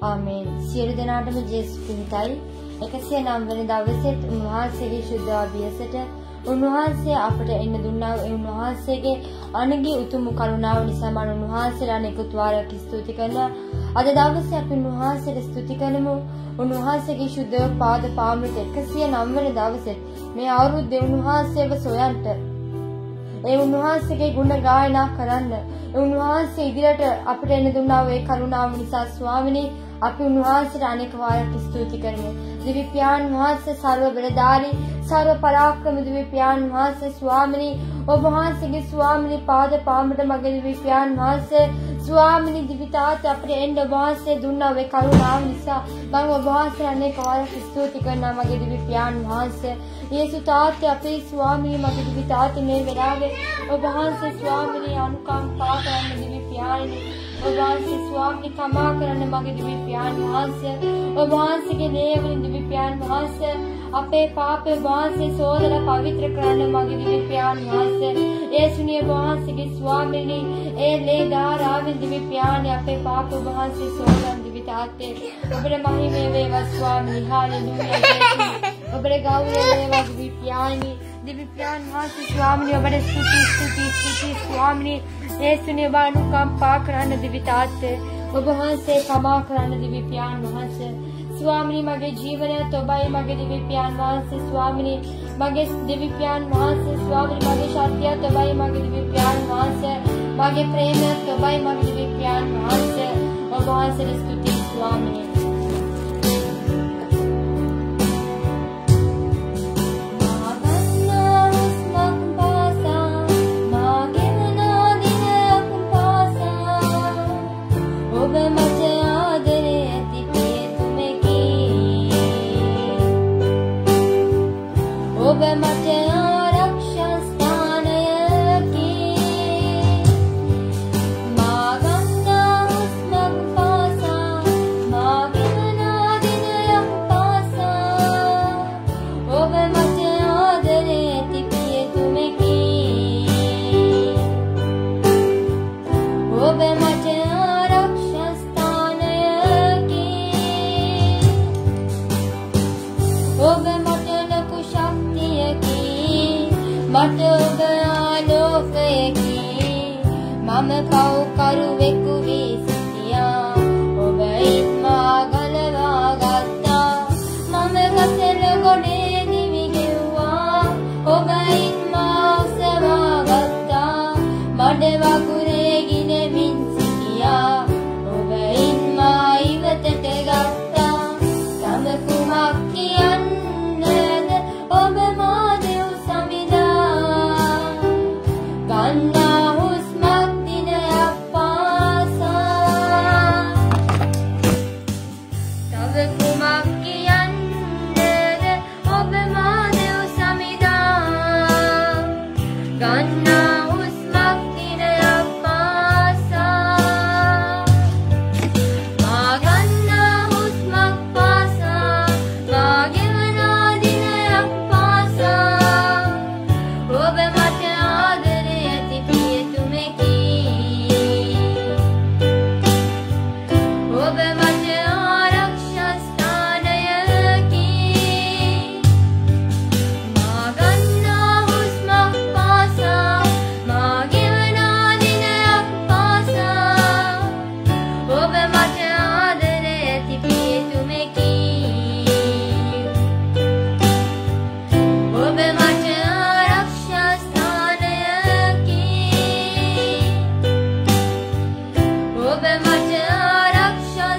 ආමේන්. සියලු දෙනාටම ජේසුස් පිහිටයි. 109 වෙනි දවසේ උන්වහන්සේගේ ශුද්ධ අභියසට උන්වහන්සේ අපට එන්න දුන්නා. ඒ උන්වහන්සේගේ අනගි උතුම් කරුණාව නිසා මම උන්වහන්සේලා නිකුත් වාරයක් ස්තුති කරනවා. අද දවසේ අපි උන්වහන්සේට ස්තුති කරමු. උන්වහන්සේගේ ශුද්ධ පාද පාමුලට 109 වෙනි දවසේ මේ අවුරුද්දේ උන්වහන්සේව සොයන්ට ඒ උන්වහන්සේගේ ගුණ ගායනා කරන්න ඒ උන්වහන්සේ ඉදිරියට අපිට එන්න දුන්නා වූ ඒ කරුණාව නිසා ස්වාමිනී අපි උන්වහන්සේට අනේක වාරයක් ස්තුති කරමු. දිව්‍ය පියාණන් වහන්සේ සර්ව බලධාරී සර්ව පරාක්‍රම දිව්‍ය පියාණන් වහන්සේ ස්වාමිනී ඔබ වහන්සේගේ ස්වාමිනී පාද පාමුලට මගේ දිව්‍ය පියාණන් වහන්සේ ස්වාමිනී දිව්‍ය තාත්තේ අපිට එන්න ඔබ වහන්සේ දුන්නා වූ ඒ කරුණාව නිසා මම ඔබ වහන්සේට අනේක වාරයක් ස්තුති කරනවා මගේ දිව්‍ය පියාණන් වහන්සේ. යේසු තාත්තේ අපේ ස්වාමිනී මගේ දිව්‍ය තාත්තේ මේ වෙලාවේ ඔබ වහන්සේ ස්වාමිනී අනුකම්පා කරන්න දිව්‍ය පියාණනි ඔබ වහන්සේ ස්වාමිනී කමා කරන්න මගේ දිව්‍ය පියාණන් වහන්සේ ඔබ වහන්සේගේ දේවලින් දිව්‍ය පියාණන් වහන්සේ අපේ පාපේ වහන්සේ සෝදලා පවිත්‍ර කරන්න මගේ දිව්‍ය පියාණන් වහන්සේ යේසුනිය වහන්සේගේ ස්වාමිනී ඒ ලේ ධාරාවෙන් දිව්‍ය පියාණනි අපේ පාප වහන්සේ සෝදන් දිව්‍ය තාත්තේ ඔබට මහිමේ වේවා ස්වාමිනී හාලෙලූයා ඔබට ගෞරවය වේවා දිව්‍ය පියාණනි දිව්‍ය පියාණන් වහන්සේ ස්වාමිනී ඔබට ස්තුති ස්වාමිනී යේසුනිය අනුකම්පා කරන්න දිව්‍ය තාත්තේ ඔබ වහන්සේ කමා කරන්න දිව්‍ය පියාණන් වහන්සේ ස්වාමිනී මගේ ජීවනයත් ඔබයි මගේ දිව්‍ය පියාණන් වහන්සේ ස්වාමිනී මගේ දිව්‍ය පියාණන් වහන්සේ ස්වාමිනී මගේ ශක්තියත් ඔබයි මගේ දිව්‍ය පියාණන් වහන්සේ මගේ ප්‍රේමයත් ඔබයි මගේ දිව්‍ය පියාණන් වහන්සේ ඔබ වහන්සේට ස්තුති ස්වාමිනී ඔබ මට ආරක්ෂා ස්ථානයකි මා ගන්නා හුස්මක් පාසා මා ගෙවනා දිනයක් පාසා ඔබ මට ආදරේ ඇති පියතුමෙකි ඔබ මට ආරක්ෂා ස්ථානයකි ඔබ මට ලොකු මට ඔබ ආලෝකයකි මම පව්කරුවෙකු වී සිටියා ඔබ ඉස්මා ගලවා ගත්තා මම ගසල ගොඩේ දිවි ගෙව්වා ඔබ ඉස්මා ඔසවා ගත්තා මඩ වගුරේ ගිනමින් සිටියා ඔබ ඉස්මා ඉවතට ගත්තා තම කුමක් කියන්නද ඔබ මා දෙව් ගන්නා හුස්මක් දිනයක් පාසා තව කුමක් කියන්නද ඔබ මා දෙව් සමිදා ගන්නා හුස්මක් දිනයක් පාසා මා ගන්නා හුස්මක් පාසා මා ගෙවනා දිනයක් පාසා ඔබ මට ඔබ මට ආරක්ෂා ස්ථානයකි මා ගන්නා හුස්මක් පාසා මා ගෙවනා දිනයක් පාසා ඔබ මට ආදරේ ඇති පියතුමෙකි ඔබ මට ආරක්ෂා ස්ථානයකි ඔබ මට ආරක්ෂා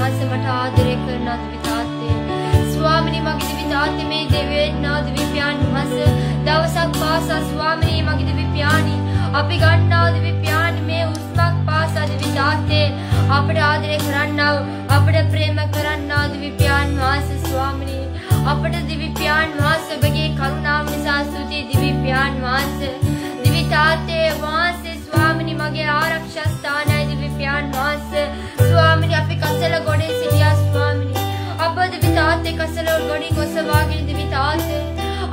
වහන්සේ මට ආදරය කරන දිවි තාත්තේ ස්වාමිනී මගේ දිවි තාත්තේ මේ දෙවියන්නා දිවි පියාණන් වහන්සේ දවසක් පාසා ස්වාමිනී මගේ දිවි පියාණි අපි ගන්නා දිවි පියාණි මේ උස්මක් පාසා දිවි තාත්තේ අපට ආදරය කරන්නා අපට ප්‍රේම කරන්නා දිවි පියාණන් වහන්සේ ස්වාමිනී අපට දිවි පියාණන් වහන්සේ ඔබගේ කරුණාව නිසා ස්තුතියි දිවි පියාණන් වහන්සේ දිවි තාත්තේ වහන්සේ ස්වාමිනී මගේ ආරක්ෂා ස්ථානයි දිවි පියාණන් වහන්සේ ස්වාමිනී අපි කසල ගොඩේ සිටියා ස්වාමිනී අප දිවි තාත්තේ කසල ගොඩින් ඔසවාගෙන දිවි තාත්තේ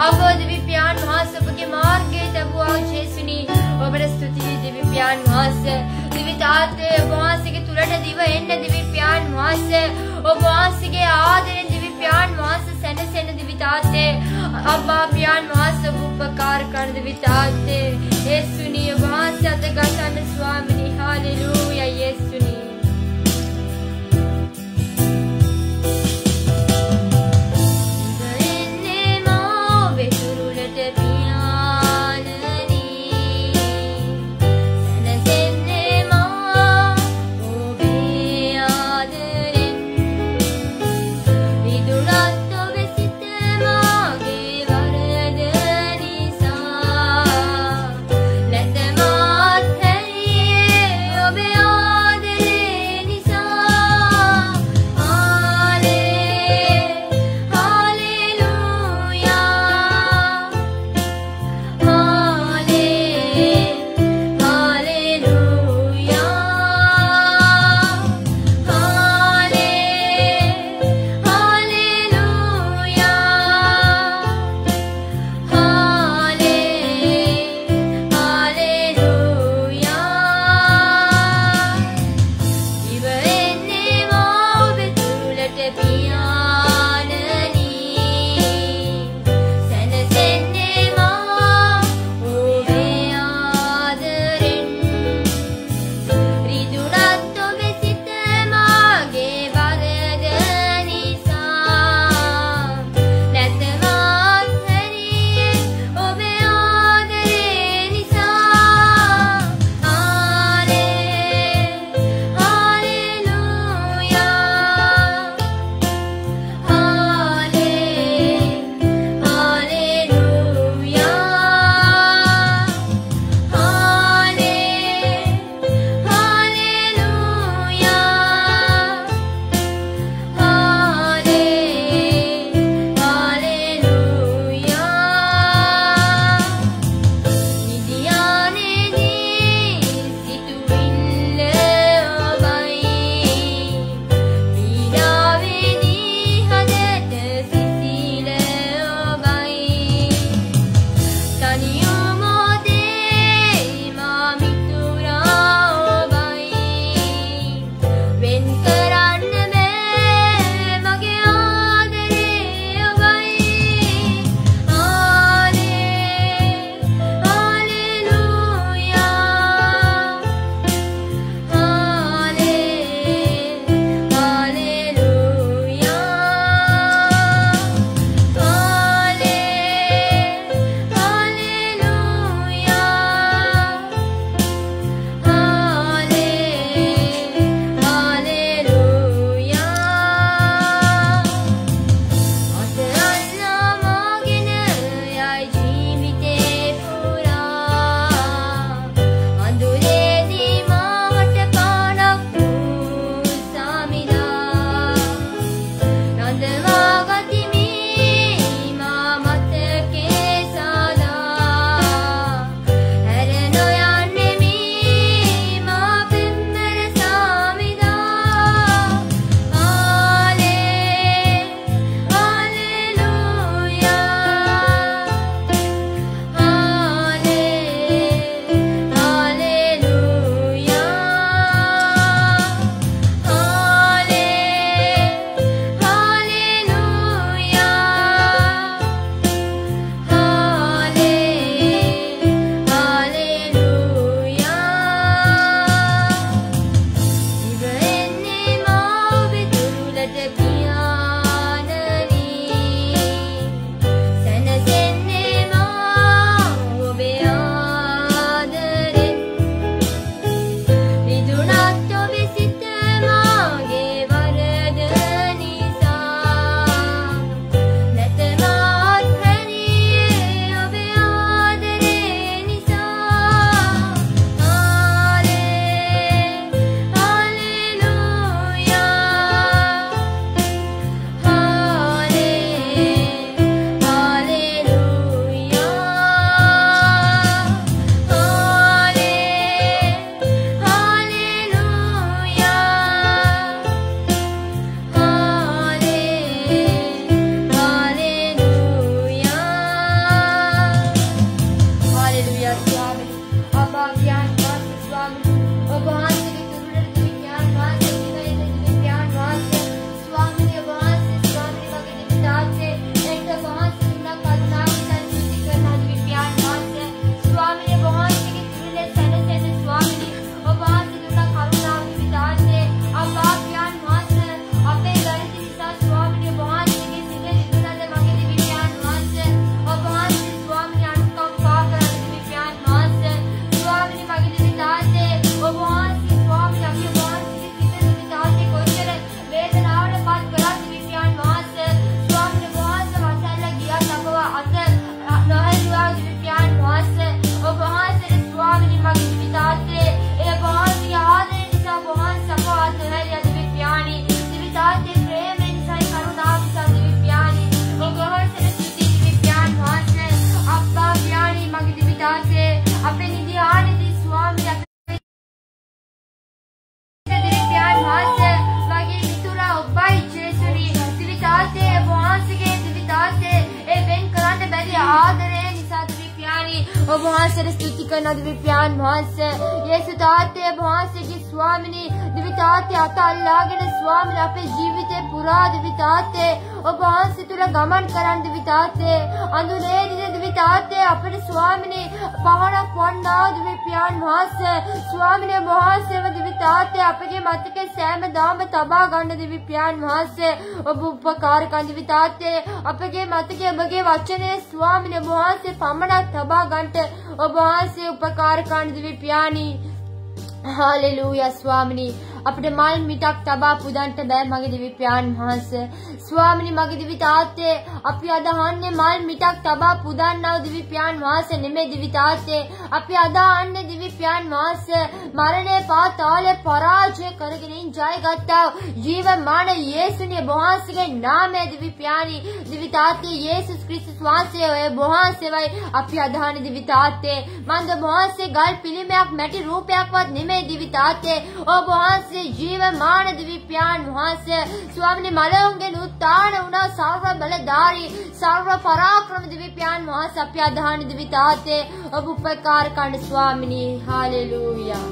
අප දිවි පියාණන් වහන්සේ ඔබගේ මාර්ගයේ දබුවා ජේසුනි ඔබට ස්තුතියි දිවි පියාණන් වහන්සේ දිවි තාත්තේ වහන්සේගේ තුලට දිව එන්න දිවි පියාණන් වහන්සේ ඔබ වහන්සේගේ ආදරෙන් දිවි පියාණන් වහන්සේ සැනසෙන දිවි තාත්තේ අබ්බා පියාණන් වහන්සේ උපකාර කරන දිවි තාත්තේ යේසුනි වහන්සේ අත ගන්න ස්වාමිනී හාලෙලූයා යේසුනි Be අපේ ආදරය නිසා දිවි පියාණි ඔබ වහන්සේට ස්තුති කරනවා දිවි පියාණන් වහන්සේ. යේසුස් තාත්තේ ඔබ වහන්සේගේ ස්වාමිනී දිවි තාත්තේ අත අල්ලාගෙන ස්වාමිනී අපේ ජීවිතේ පුරා දිවි තාත්තේ ඔබ වහන්සේ තුල ගමන් කරන් දිවි තාත්තේ අඳුරේ දිවි තාත්තේ අපේ ස්වාමිනී පහනක් වන්නා දිවි පියාණන් වහන්සේ ස්වාමිනී ඔබ වහන්සේව දිවි තාත්තේ අපගේ මතකේ සෑමදාම තබා ගන්න දිවි පියාණන් වහන්සේ ඔබ උපකාර කරන දිවි තාත්තේ අපගේ මතකේ ඔබගේ වචනේ ස්වාමිනී ඔබ වහන්සේ පමණක් තබා ගන්නට ඔබ වහන්සේ උපකාර කරන දිවි පියාණි හාලෙලූයා ස්වාමිනී අපිට මල් මිටක් තබා පුදන්ට බෑ මගේ දිවි පියාණන් වහන්සේ ස්වාමිනී මගේ දිවි තාත්තේ අපි අදහන්නේ මල් මිටක් තබා පුදන්නව දිවි පියාණන් වහන්සේ නෙමෙයි දිවි තාත්තේ අපි අදහන්නේ දිවි පියාණන් වහන්සේ මරණය පාතාලේ පරාජය කරගෙන ජයගත්තා ජීවමාන යේසුනේ වහන්සේගේ නාමයේ දිවි පියාණි දිවි තාත්තේ යේසුස් ක්‍රිස්තුස් වහන්සේ ඔය වහන්සේවයි අපි අදහන්නේ දිවි තාත්තේ මන්ද වහන්සේ ගල් පිළිමයක් මැටි රූපයක්වත් නෙමෙයි දිවි තාත්තේ ඔබ වහන්සේ ජීවමාන දිවි පියාණන් වහන්සේ ස්වාමිනී මලවුන්ගෙන් උත්තාන වුණා සර්ව බලධාරී සර්ව පරාක්‍රම දිවි පියාණන් වහන්සේ අපි අදහන්නේ දිවි තාත්තේ ඔබ උපකාර කරන ස්වාමිනී හාලෙලූයා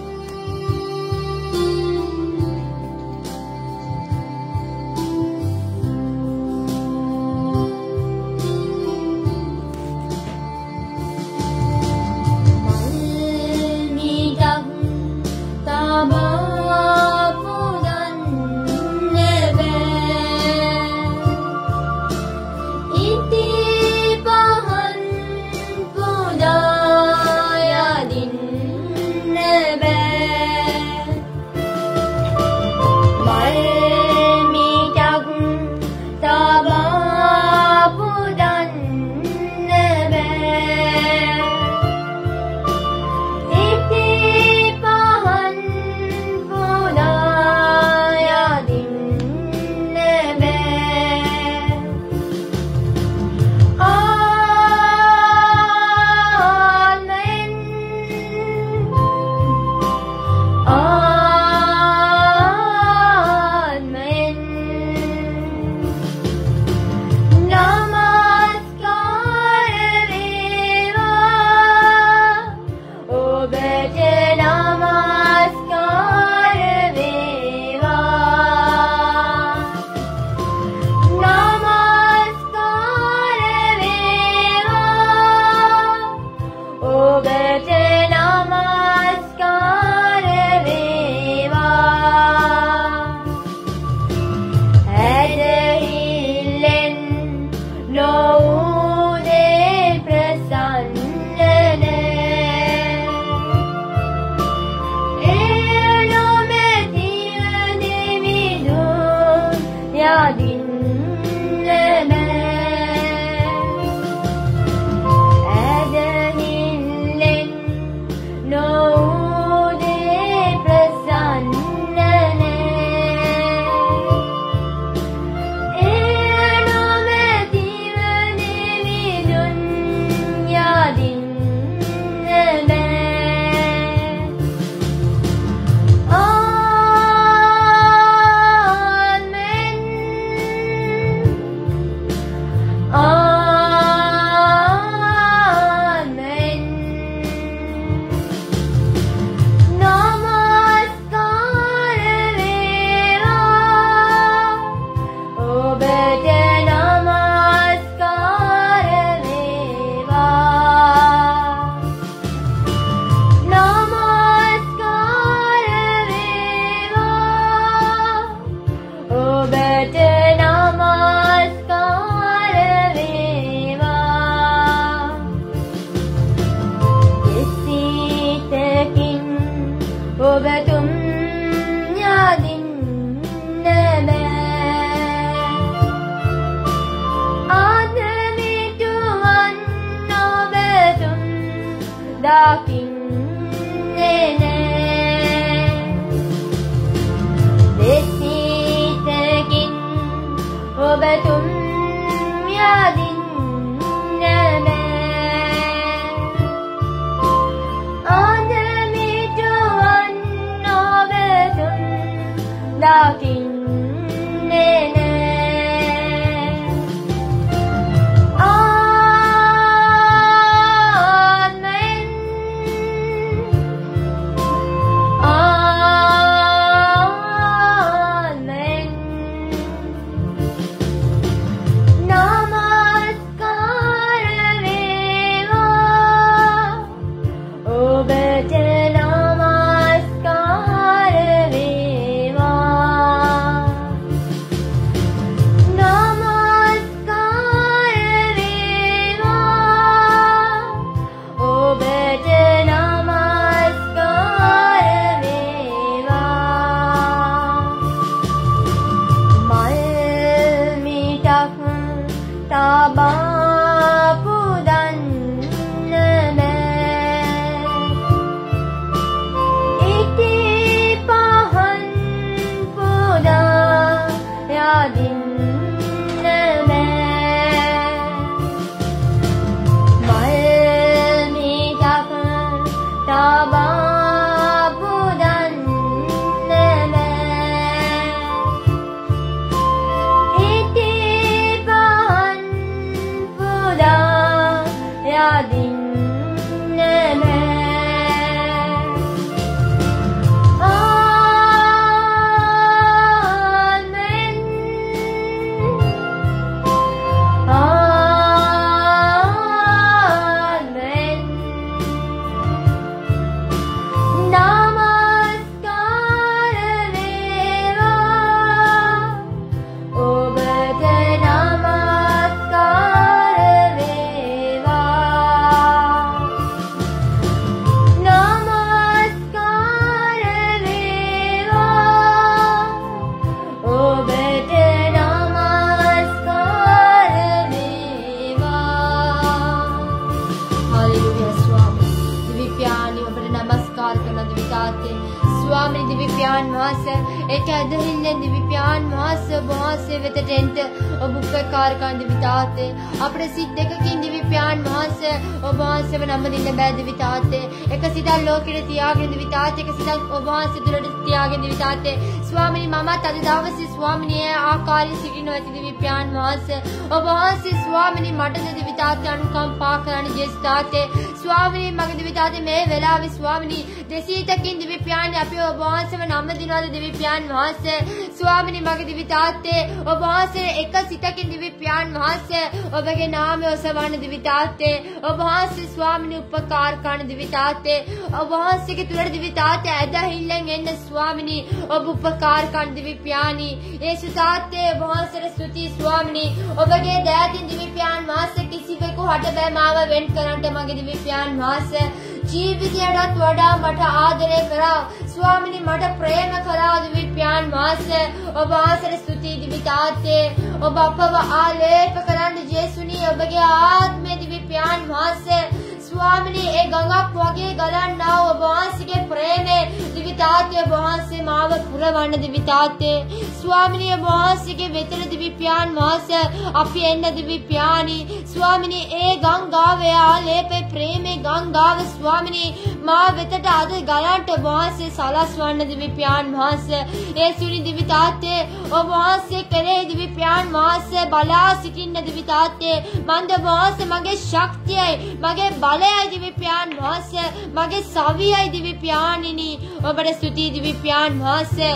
अपने सिद्धे के दिव्य प्यान महासे और वहां से नम दिन बैद दिविताते एक सीधा लोक त्याग दिविताते एक सीधा वहां से दुरड त्याग दिविताते स्वामी मामा तदावसी स्वामी आकारी सिटी नवति दिव्य प्यान महासे और वहां से स्वामी मटन दिविताते अनुकंप पाकरण जेस्ताते स्वामी मग दिविताते मैं वेला वि स्वामी देसी तक दिव्य प्यान अपि वहां से नम दिन दिव्य प्यान महासे स्वामी मग दिविताते और वहां से एक सीता के दिव्य प्यान महासे और बगे नाम सवन दिविताते और वहां से स्वामी उपकार कर्ण दिविताते और वहां से के तुरड़ दिविताते ऐदा हिलेंगे न स्वामी और उपकार कर्ण दिव्य प्यानी ये सुताते वहां से स्तुति स्वामी और बगे दयाती दिव्य प्यान वहां से किसी पे को हट बे मावा वेंट करंटे मगे दिव्य प्यान वहां से जीवित एड़ा त्वड़ा मठ आदरे करा स्वामी मठ प्रेम करा दिव्य प्यान वहां से और वहां से स्तुति दिविताते और बापा आलेप करंट जे सुनी और बगे आत्मे दिव्य प्यान वहां से स्वामी ए गंगा पोगे गलन नाव वहां के प्रेम दिविताते वहां से माव पुरवन दिविताते स्वामी वहां के वेतन दिव्य प्यान वहां से अपि एन्न दिव्य प्यानी स्वामी ए गंगावे आलेप प्रेम गंगाव स्वामी मां वेतट आद गलंट वहां से साला स्वर्ण दिव्य प्यान वहां से ए सुनी दिविताते और वहां से करे दिव्य प्यान वहां से बला सिटिन दिविताते मंद वहां से मगे शक्ति है मगे बल दिव्य प्यान वहां से मगे सावी आई दिव्य प्यानिनी और बड़े स्तुति दिव्य प्यान वहां से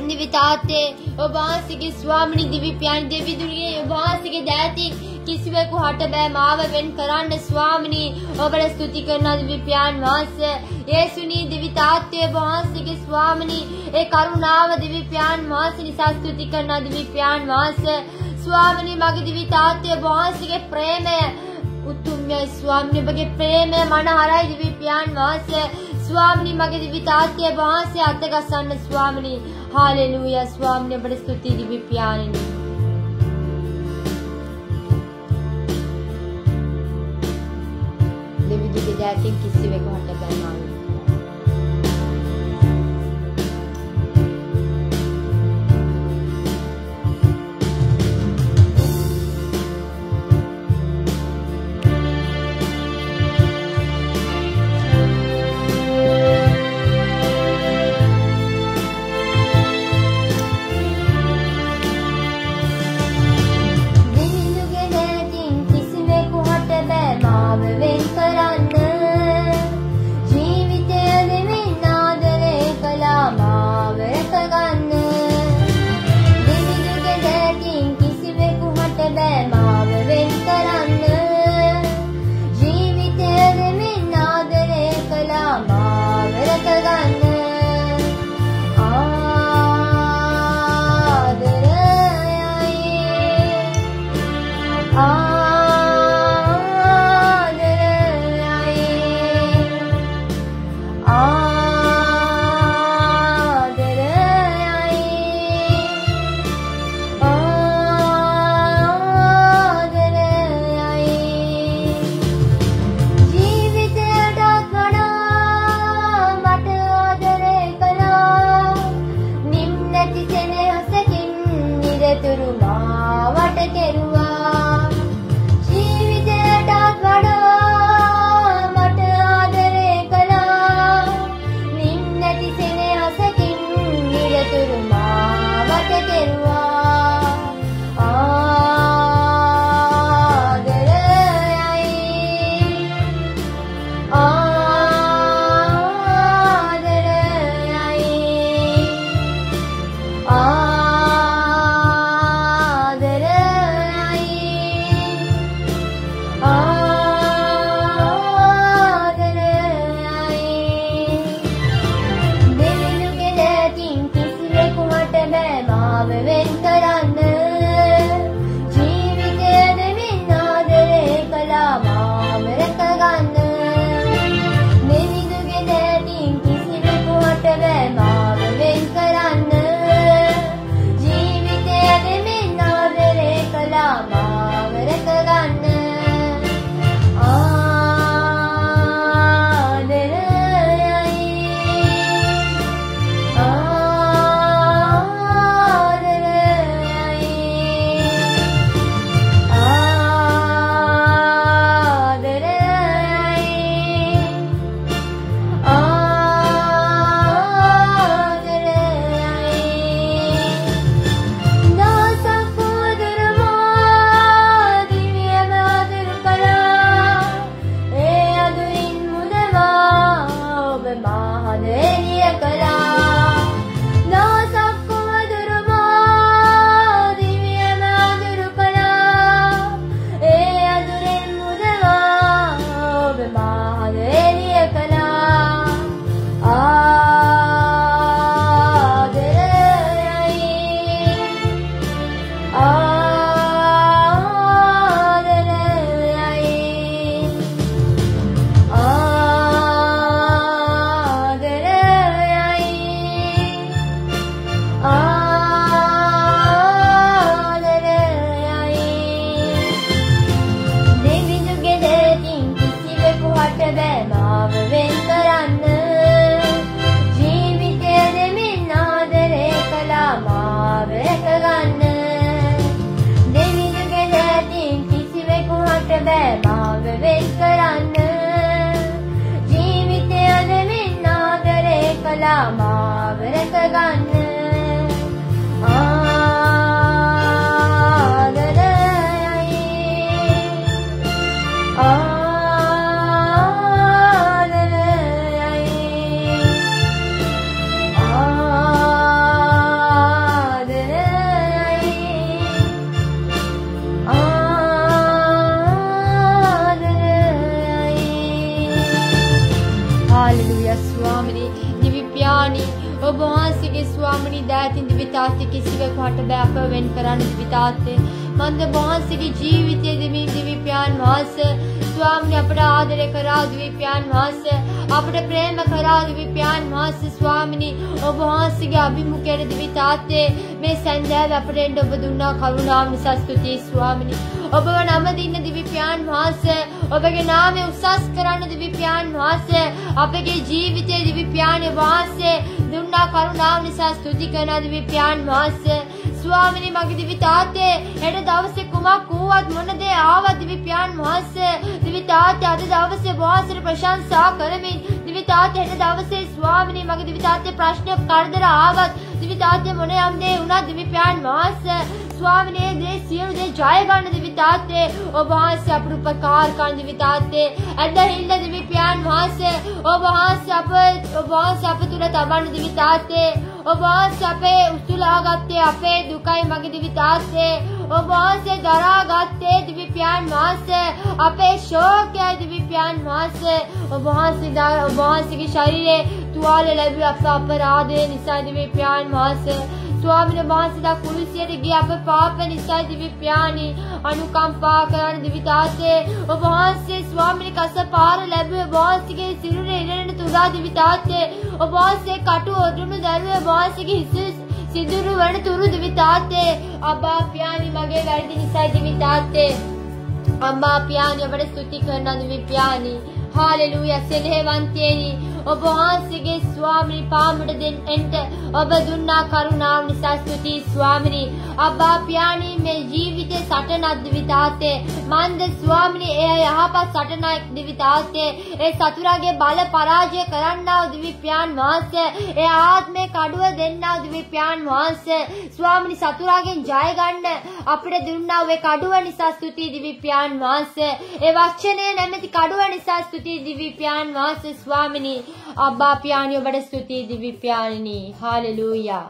दिविताते और वहां से के स्वामी दिव्य प्यान देवी दुर्गे वहां से के दयाती किसी वे को हट बे माव वेन करान स्वामी और बड़े स्तुति करना दिव्य प्यान वहां से ये सुनी दिविताते वहां से के स्वामी एक करुणाव दिव्य प्यान वहां से निशा स्तुति करना दिव्य प्यान वहां से स्वामी मगे दिविताते वहां से के प्रेम है उत्तुम्य स्वामी बगे प्रेम मन हराय दिव्य प्यान वहां से स्वामी मगे दिविताते वहां से आते का सन स्वामी हालेलुया स्वामी बड़े स्तुति दिव्य प्यान देवी दिव्य जाति किसी वे को हटा बैठा जीवित නිරතුරු මාවට කෙරුවා ජීවිතයටත් වඩා මට ආදරේ කළා නින්නැති සෙනෙහසකින් නිරතුරු මාවට කෙරුවා කරුණාව නිසා ස්තුතියි ස්වාමිනී ඔබව නම දින්න දිව්‍ය පියාණන් වහන්සේ ඔබගේ නාමය උසස් කරන්න දිව්‍ය පියාණන් වහන්සේ අපගේ ජීවිතයේ දිව්‍ය පියාණන් වහන්සේ දුන්නා කරුණාව නිසා ස්තුති කරන දිව්‍ය පියාණන් වහන්සේ ස්වාමිනී මගේ දිව්‍ය තාත්තේ හෙට දවසේ කුමක් වුවත් මොන දේ ආවත් දිව්‍ය පියාණන් වහන්සේ දිව්‍ය තාත්තේ අද දවසේ වහන්සේට ප්‍රශංසා කරමින් දිව්‍ය තාත්තේ හෙට දවසේ ස්වාමිනී මගේ දිව්‍ය තාත්තේ ප්‍රශ්න කරදර ආවත් දිව්‍ය තාත්තේ මොන යම් දේ වුණත් දිව්‍ය පියාණන් වහන්සේ स्वामी दे सियर दे जायगण दिव्य ताते ओ वहां से आप उपकार कर दिव्य ताते अद्दा हिल्ला दिव्य प्यान वहां से ओ वहां से आप तुरंत अबन दिव्य ताते ओ वहां से आपे उस्तुला गत्ते आपे दुकाई मगे दिव्य ताते ओ वहां से दरा गत्ते दिव्य प्यान वहां से आपे शोक है दिव्य प्यान वहां से ओ वहां से की शरीर तुआले लबी आपका अपराध निसा दिव्य प्यान वहां से स्वामी वහන්සේලා කුරුසියට ගිය අප පාප නිසා දිව්‍ය පියාණි අනුකම්පා කරන දිව්‍ය තාත්තේ ඔබ වහන්සේ ස්වාමීන් කසපාර ලැබුවේ වහන්සේගේ සිරුරේ ඉරණ තුරා දිව්‍ය තාත්තේ ඔබ වහන්සේ කටු ඔදුණු දරුවේ වහන්සේගේ හිස සිදුරු වන තුරු දිව්‍ය තාත්තේ අබ්බා පියාණි මගේ වැරදි නිසා දිව්‍ය තාත්තේ අම්බා පියාණි අපට ස්තුති කරන දිව්‍ය පියාණි हालेलुया सेनेहवंतेनी ඔබ වහන්සේගේ ස්වාමිනී පාමුඩ දෙන්නට ඔබ දුන්නා කරුණාව නිසා ස්තුතියි ස්වාමිනී. අබ්බා පියාණී මේ ජීවිතේ සටනක් දිවිතාතේ මන්ද ස්වාමිනී එය යහපත් සටනක් දිවිතාතේ ඒ සතුරාගේ බල පරාජය කරන්නා වූ දිවි පියාණන් වහන්සේ ඒ ආත්මේ කඩුව දෙන්නා වූ දිවි පියාණන් වහන්සේ ස්වාමිනී සතුරාගෙන් ජය ගන්න අපිට දුන්නා වූ කඩුව නිසා ස්තුතියි දිවි පියාණන් වහන්සේ. ඒ වචනේ නැමැති කඩුව නිසා ස්තුතියි දිවි පියාණන් වහන්සේ ස්වාමිනී. අබ්බා පියාණී ඔබට ස්තුතියි දිවි පියාණනි. හාලෙලූයා.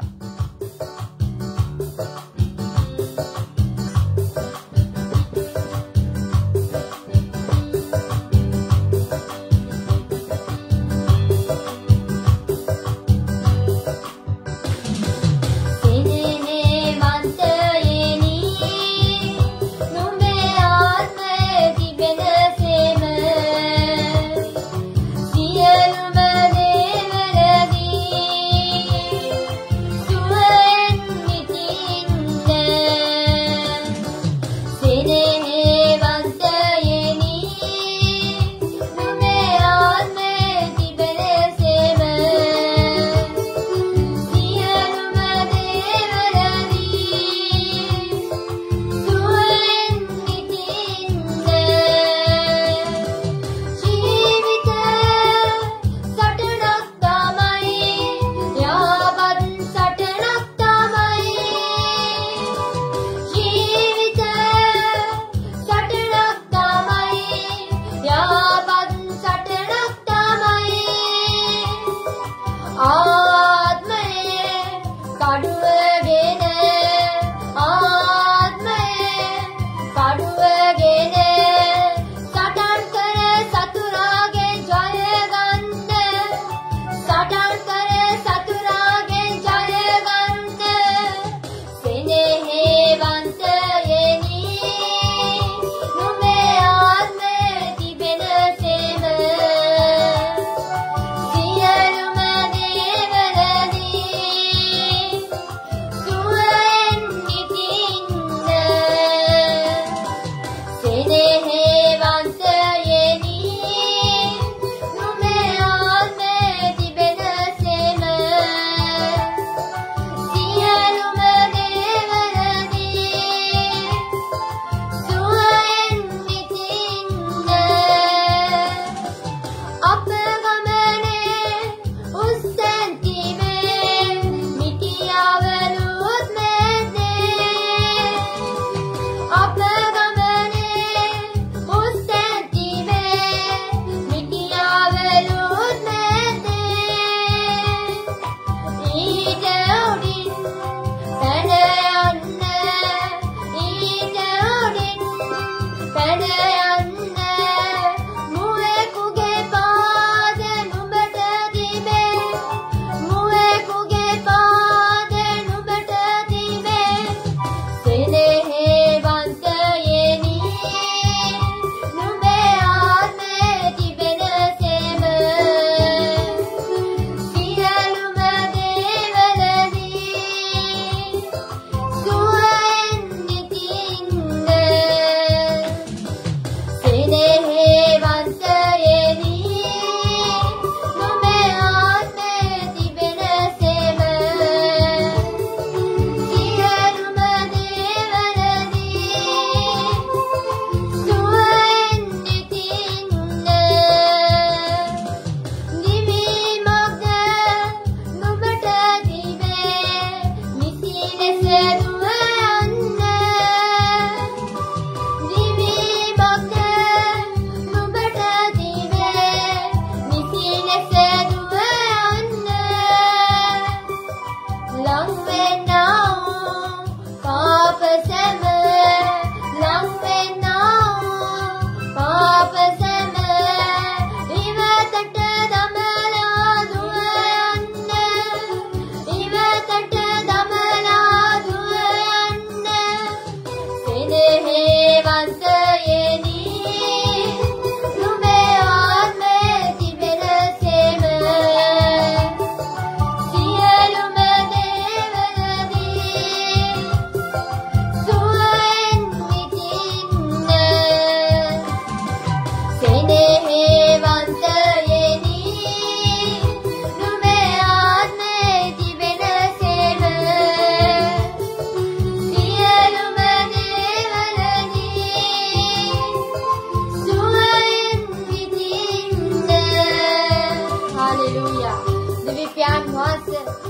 Sielum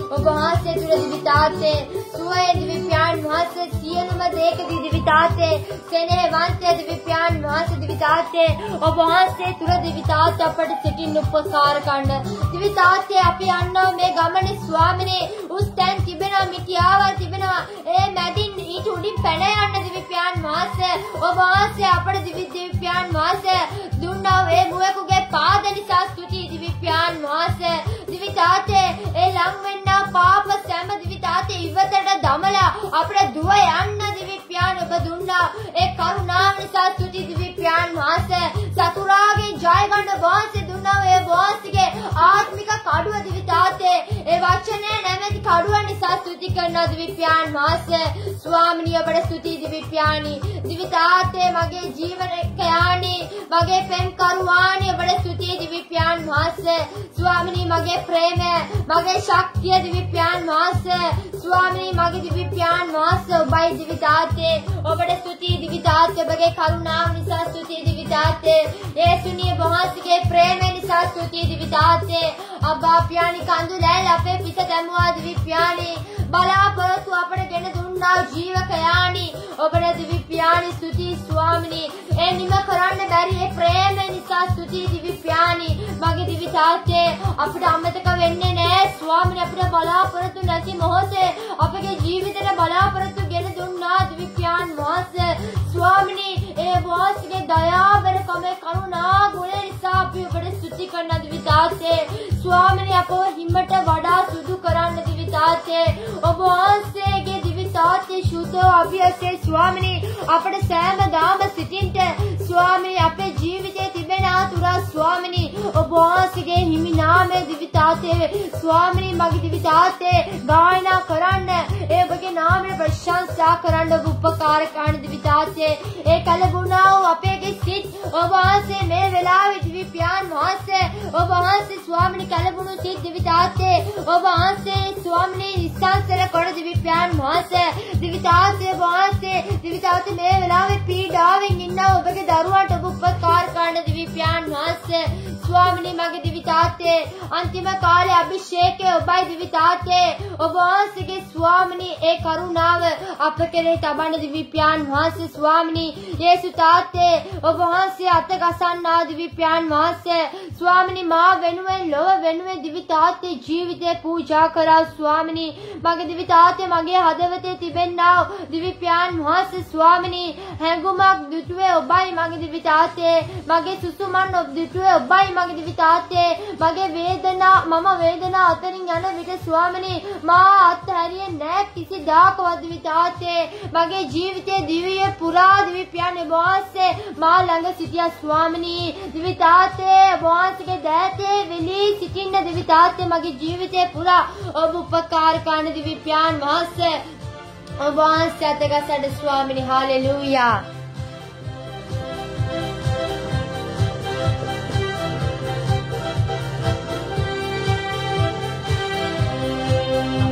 ඔබ වහන්සේ තුල දිවි තාත්තේ සුවය දිවි පියාණන් වහන්සේ සියලුම දේක දිවි තාත්තේ සෙනෙහවන්තය දිවි පියාණන් වහන්සේ දිවි තාත්තේ ඔබ වහන්සේ තුල දිවි තාත්තේ අපට සිටින්න උපකාර කරන්න දිවි තාත්තේ අපි යනවා මේ ගමනේ ස්වාමිනේ උස් තැන් තිබෙනවා මිටියාවල් තිබෙනවා ඒ මැදින් ඊට උඩින් පැන යන්න දිවි පියාණන් වහන්සේ ඔබ වහන්සේ අපට දිවි පියාණන් වහන්සේ දුන්නා ඒ මුවෙකුගේ පාද නිසා ස්තුති දිවි පියාණන් වහන්සේ දිවි තාත්තේ ඒ ලං වෙන්නා පාප සෑම දිවි තාත්තේ ඉවතට දමලා අපට දුව යන්න දිවි පියාණන් ඔබ දුන්නා ඒ කරුණාව නිසා ස්තුති දිවි පියාණන් වහන්සේ සතුරාගේ ජය ගන්න වහන්සේ දුන්නා ඒ වහන්සේගේ ආත්මික කඩුව දිවි තාත්තේ ඒ වචනේ නැමැති කඩුව නිසා ස්තුති කරනවා දිවි පියාණන් වහන්සේ ස්වාමිනිය ඔබට ස්තුති දිවි පියාණි දිවි තාත්තේ මගේ ජීවනකයානි මගේ පෙම් කරුවානි ඔබට ස්තුති දිවි පියාණන් වහන්සේ ස්වාමිනී මගේ ප්‍රේමය මගේ ශක්තිය දිවි පියාණන් වහන්සේ ස්වාමිනී මගේ දිවි පියාණන් වහන්සේ ඔබයි දිවි තාත්තේ ඔබට ස්තුති දිවි තාත්තේ ඔබගේ කරුණාව නිසා ස්තුති දිවි තාත්තේ යේසුනිය වහන්සේගේ ප්‍රේමය නිසා ස්තුති දිවි තාත්තේ අබ්බා පියාණි කඳු ලෑල්ල අපේ පිට දැමුවා දිවි පියාණි බලාපොරොත්තු අපට ගෙන දුන්නා ජීවකයානි ඔබට දිවි පියාණි ස්තුති ස්වාමිනී ඒ නිම කරන්න බැරි ඒ ප්‍රේමය නිසා ස්තුති දිවි පියාණි මගේ දිවි තාත්තේ අපිට අමතක වෙන්නේ නැහැ ස්වාමිනී අපිට බලාපොරොත්තු නැති මොහොතේ අපගේ ජීවිතේට බලාපොරොත්තු ගෙන දුන්නා දිවි පියාණන් වහන්සේ ස්වාමිනී ඒ වහන්සේගේ දයාවර කමේ කරුණා ගුණ නිසා අපි ඔබට ස්තුති කරන දිවි තාත්තේ ස්වාමිනී අපව හිමට වඩා සුදු කරන්න දිවි තාත්තේ ඔබ වහන්සේගේ දිවි තාත්තේ සුද්ධ අභියසේ ස්වාමිනී අපට සෑමදාම සිටින්ට ස්වාමිනී අපේ ජීවිතේ තිබෙන ආතුරා ස්වාමිනී ඔබ වහන්සේගේ හිමි නාමයේ දිවි තාත්තේ ස්වාමිනී මගේ දිවි තාත්තේ ගායනා කරන්න ඒ ඔබගේ නාමය ප්‍රශංසා කරන්න ඔබ උපකාර කරන දිවි තාත්තේ ඒ කලබුණා වූ අපේගේ සිත් ඔබ වහන්සේ මේ වෙලාවේ දිවි පියාණන් වහන්සේ ඔබ වහන්සේ ස්වාමිනී කලබුණු සිත් දිවි තාත්තේ ඔබ වහන්සේ ස්වාමිනී නිස්සංසල කොට දිවි පියාණන් වහන්සේ දිවි තාත්තේ වහන්සේ දිවි තාත්තේ මේ වෙලාවේ පීඩාවෙන් ඉන්න ඔබගේ දරුවන්ට ඔබ උපකාර කරන දිවි පියාණන් වහන්සේ ස්වාමිනී මගේ දිවි තාත්තේ අන්තිම කාලේ අභිෂේකය ඔබයි දිවි තාත්තේ ඔබ වහන්සේගේ ස්වාමිනී ඒ කරුණාව අප කෙරේ තබන දිවි පියාණන් වහන්සේ ස්වාමිනී යේසු තාත්තේ ඔබ වහන්සේ අත ගසන්නා දිවි පියාණන් වහන්සේ ස්වාමිනී මා වෙනුවෙන් ලොව වෙනුවෙන් දිවි තාත්තේ ජීවිතේ පූජා කරා ස්වාමිනී මගේ දිවි තාත්තේ මගේ හදවතේ තිබෙනා දිවි පියාණන් වහන්සේ ස්වාමිනී හැඟුමක් දුටුවේ ඔබයි මගේ දිවි තාත්තේ මගේ සුසුමන් ඔබ දුටුවේ ඔබයි මගේ දිවි තාත්තේ මගේ වේදනා අතරින් යන විට ස්වාමිනී මා අත්හැරියේ නැහැ කිසිදාකවත් දිවි තාත්තේ මගේ ජීවිතේ දිවියේ පුරා දිවි පියාණන් වහන්සේ මා ළඟ සිටියා ස්වාමිනී දිවි තාත්තේ වහන්සේගේ දෑතේ වෙලී සිටින්න දිවි තාත්තේ මගේ ජීවිතේ පුරා ඔබ උපකාර කරන දිවි පියාණන් වහන්සේ ඔබ වහන්සේ අතගසඩ ස්වාමිනී hallelujah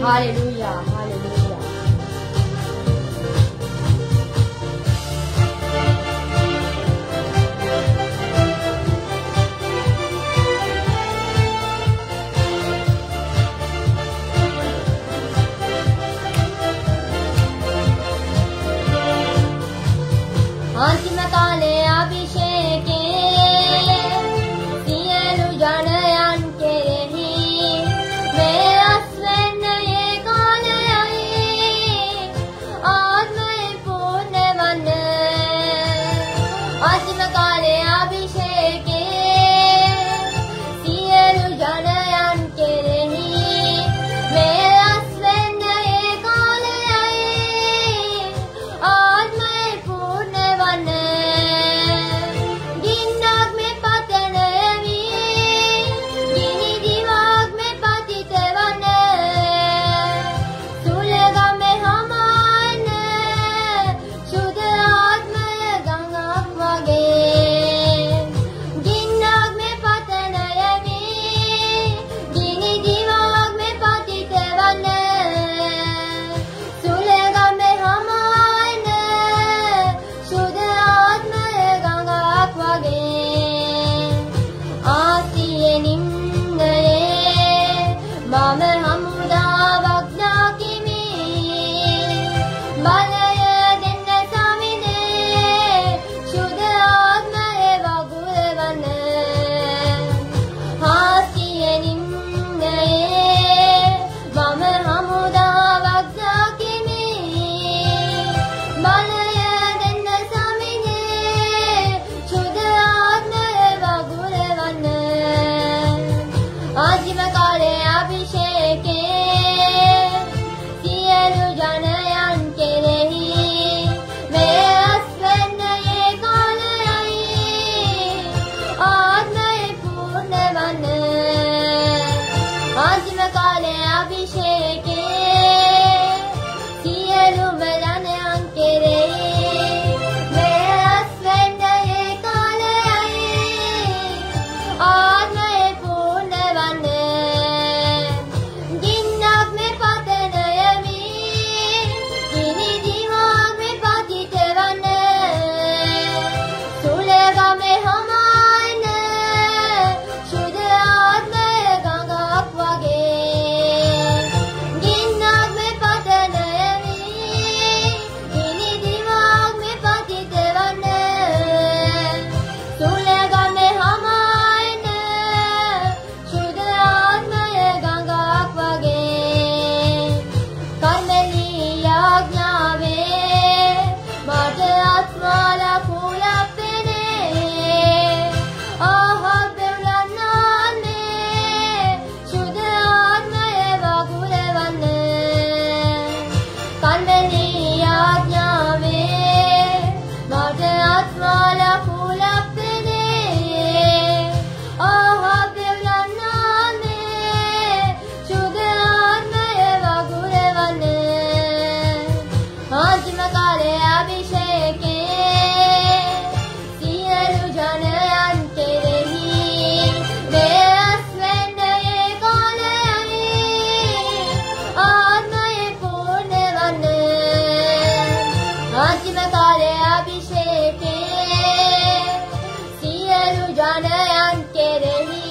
Hallelujah, hallelujah. Antima kale abhisheke siyelu janayan kerehi me aswenna ye kale अंतिम काले अभिषेके सियलु जनयन केरेहि वेस्वेन ये काले आत्मये पूर्णवन अंतिम काले अभिषेके सियलु जनयन केरेहि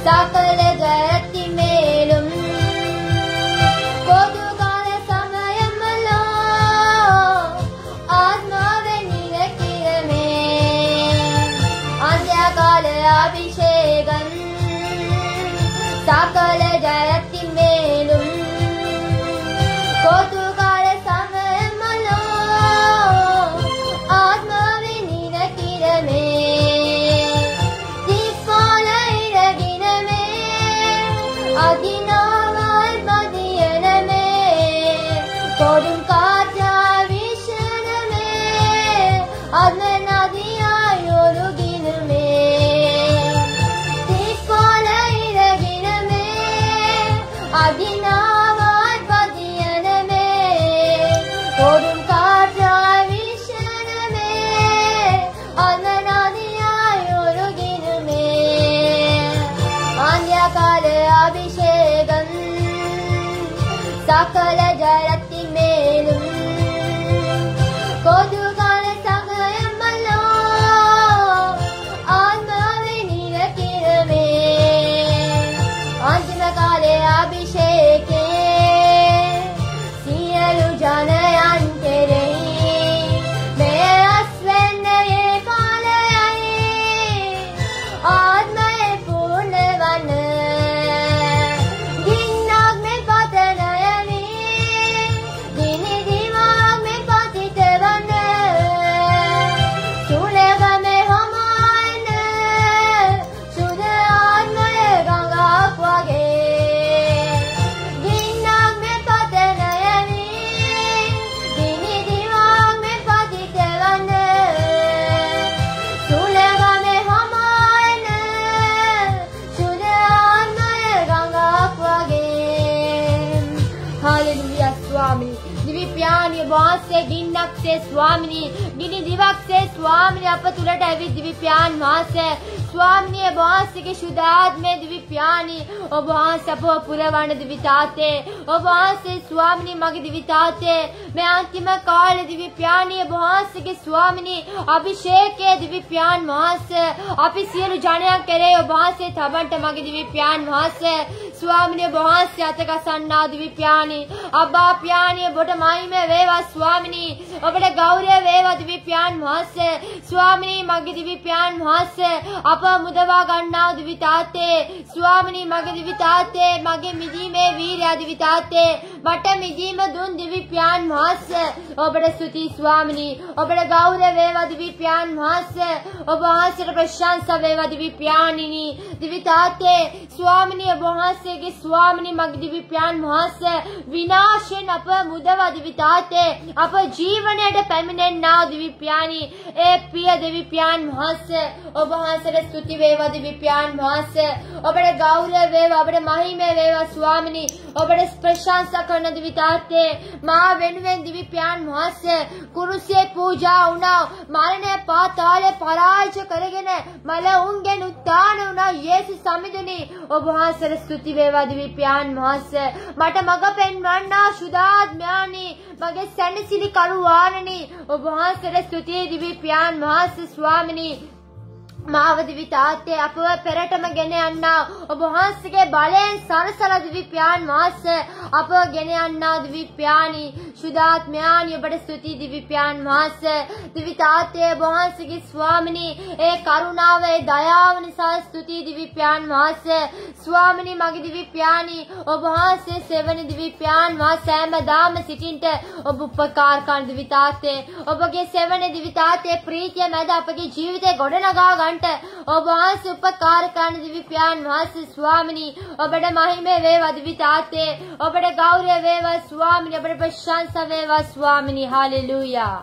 सकल जगति मेलुम कोदुकाल समयमलो आत्मावे निरकिरमे अंत्यकाल अभिषेकं सकल जगति मेलुम कोदुकाल समयमलो आत्मावे निरकिरमे अदिनावाल मदियन में कोडुम काचा विशन में अदनदिया योरुगिन में तिकोल इरगिन में अदिनावाल मदियन में कोडुम काचा विशन में अदनदिया योरुगिन में अंत्यकाल अभिषेकं सकल जगति मेलुम कोदुकाल समयमलो आत्मावे निरकिरमे अंतिम काले अभिषेके सियलु जनयन केरेहि वेस्वेन ये काले आत्मये पूर्णवन से गिन्नक से स्वामिनी गिनी दिवक से स्वामिनी अपतुलट अवि दिव्यान वासे स्वामिनी वासे के शुद्धात में दिव्यानी और वहां सब पुरवान दिविताते और वहां से स्वामिनी मग दिविताते मैं अंतिम काल दिव्यानी वहां से के स्वामिनी अभिषेक के दिव्यान वहां से अभिषेक जाने करे और वहां से थबंट मग दिव्यान वहां से स्वामिनी वहां से अतका सन्ना दिव्यानी अब्बा प्यानी बोट माई में वेवा स्वामिनी और बड़े गौरव वेवा दिव्यान वहां से स्वामिनी मग दिव्यान वहां से अप मुदवा गन्ना दिविताते स्वामिनी मग दिविताते मगे मिजी में वीर दिविताते बट मिजी में दुन दिव्यान वहां से और बड़े स्तुति स्वामिनी और बड़े गौरव वेवा दिव्यान वहां से और वहां से प्रशंसा वेवा दिव्यानी दिविताते स्वामिनी वहां से कि स्वामिनी मग दिव्यान वहां से विनाशन अप मुदवा दिविताते अप जीवन पेमिने नाव दिव्यानी ए प्रिय दिव्यान वहां से और वहां से स्तुति वेवा दिव्यान वहां से और बड़े गौरव वेवा बड़े महिमे वेवा स्वामिनी और बड़े प्रशंसा करना दिविताते माँ वेणुवेन दिव्यान वहां से कुरुसे पूजा उना मारने पाताले पराज करेगे ने मले उंगे नुत्तान उना येसु समिदुनी और वहां से स्तुति वेवा दिव्यान वहां से मट मग पेन वन्ना शुदाद म्यानी मगे सन्नसिली करुवाननी और वहां से स्तुति दिव्यान वहां से स्वामिनी මාව දිවි තාත්තේ අපව පෙරටම ගෙන යන්නා ඔබ වහන්සේගේ බලයෙන් සරසලා දිවි පියාණන් වහන්සේ අපව ගෙන යන්නා දිවි පියාණි සුදාත්මයාණි ඔබට ස්තුති දිවි පියාණන් වහන්සේ දිවි තාත්තේ ඔබ වහන්සේගේ ස්වාමිනී ඒ කරුණාව ඒ දයාව නිසා ස්තුති දිවි පියාණන් වහන්සේ ස්වාමිනී මගේ දිවි පියාණි ඔබ වහන්සේ සෙවණි දිවි පියාණන් වහන්සේ හැමදාම සිටින්ට ඔබ උපකාර කරන දිවි තාත්තේ ඔබගේ සෙවණි දිවි තාත්තේ ප්‍රීතිය මැද අපගේ ජීවිතේ ගොඩනගා ගන්න ඔබ වහන්සේ උපකාර කරන දිවි පියාණන් වහන්සේ ස්වාමිනී ඔබට මහිමේ වේවා දිවි තාත්තේ ඔබට ගෞරවය වේවා ස්වාමිනී ඔබට ප්‍රශංසා වේවා ස්වාමිනී හාලෙලූයා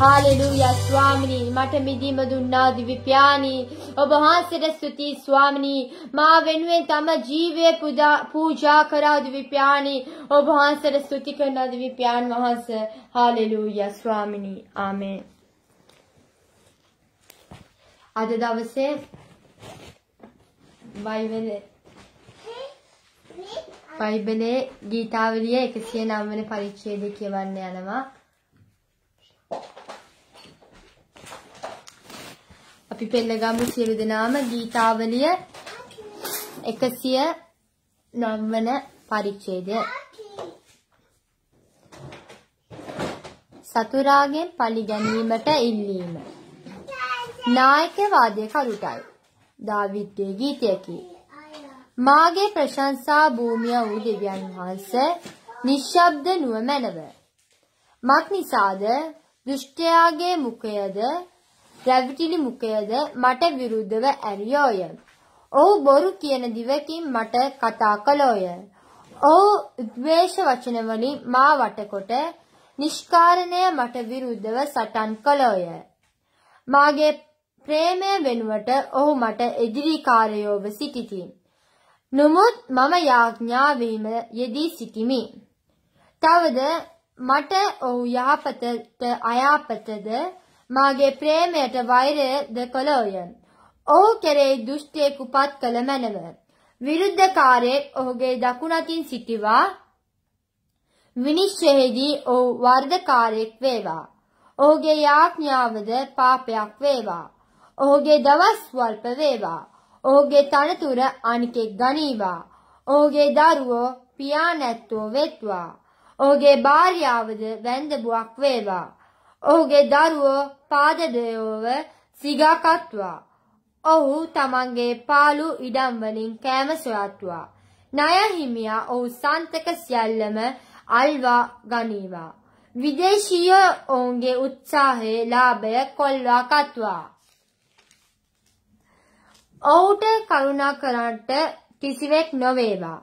हालेलुया स्वामिनी මට මිදීම දුන්නා දිව්‍ය පියාණී ඔබ වහන්සේට ස්තුති ස්වාමිනී මා වෙනුවෙන් තම ජීවය පූජා කරා දිව්‍ය පියාණී ඔබ වහන්සේට ස්තුති කරනවා දිව්‍ය පියාණන් වහන්සේ हालेलुया ස්වාමිනී ආමේන් අද දවසේ බයිබලයේ ගීතාවලිය 109 වෙනි පරිච්ඡේදය කියවන්න යනවා අපි පෙළගමු සියලු දෙනාම ගීතාවලිය 109 වන පරිච්ඡේදය සතුරාගෙන් පලි ගැනීමට ඉල්ලීම නායක වාදය කරුටයි දාවිද්ගේ ගීතයකි මාගේ ප්‍රශංසා භූමිය වූ දෙවියන් වහන්සේ නිශ්ශබ්ද නුව මැනව මක් නිසාද දුෂ්ටයාගේ මුඛයද රැවටිලි මුඛයද මට විරුද්ධව ඇරියෝය ඔහු බොරු කියන දිවකින් මට කතා කළෝය ඔහු ද්වේෂ වචන වලින් මා වටකොට නිෂ්කාරණය මට විරුද්ධව සටන් කළෝය මාගේ ප්‍රේමය වෙනුවට ඔහු මට එදිරිකාරයෝව සිටිති නමුත් මම යාඥා වීම යෙදී සිටිමි තවද මට ඔහු යහපතට අයාපතද මාගේ ප්‍රේමයට වෛරයද කළෝය ඔහු කෙරෙහි දුෂ්ටයෙකු පත් කළ මැනව විරුද්ධකාරයෙක් ඔහුගේ දකුණතින් සිටිවා විනිශ්චයේදී ඔහු වර්ධකාරයෙක් වේවා ඔහුගේ යාඥාවද පාපයක් වේවා ඔහුගේ දවස් ස්වල්ප වේවා ඔහුගේ තනතුර අනිකෙක් ගනීවා ඔහුගේ දරුවෝ පියා නැත්තෝ වෙත්වා ඔහුගේ භාර්යාවද වැන්දබුවක් වේවා ඔහුගේ දරුවෝ පාදදයෝව සිගාකත්වා ඔහු තමන්ගේ පාළු ඉඩම් වලින් කෑම සොයත්වා ණය හිමියා ඔහු සන්තක සියල්ලම අල්වා ගනීවා විදේශීය ඔවුන්ගේ උත්සාහයේ ලාභය කොල්වා කත්වා ඔහුට කරුණා කරන්නට කිසිවෙක් නොවේවා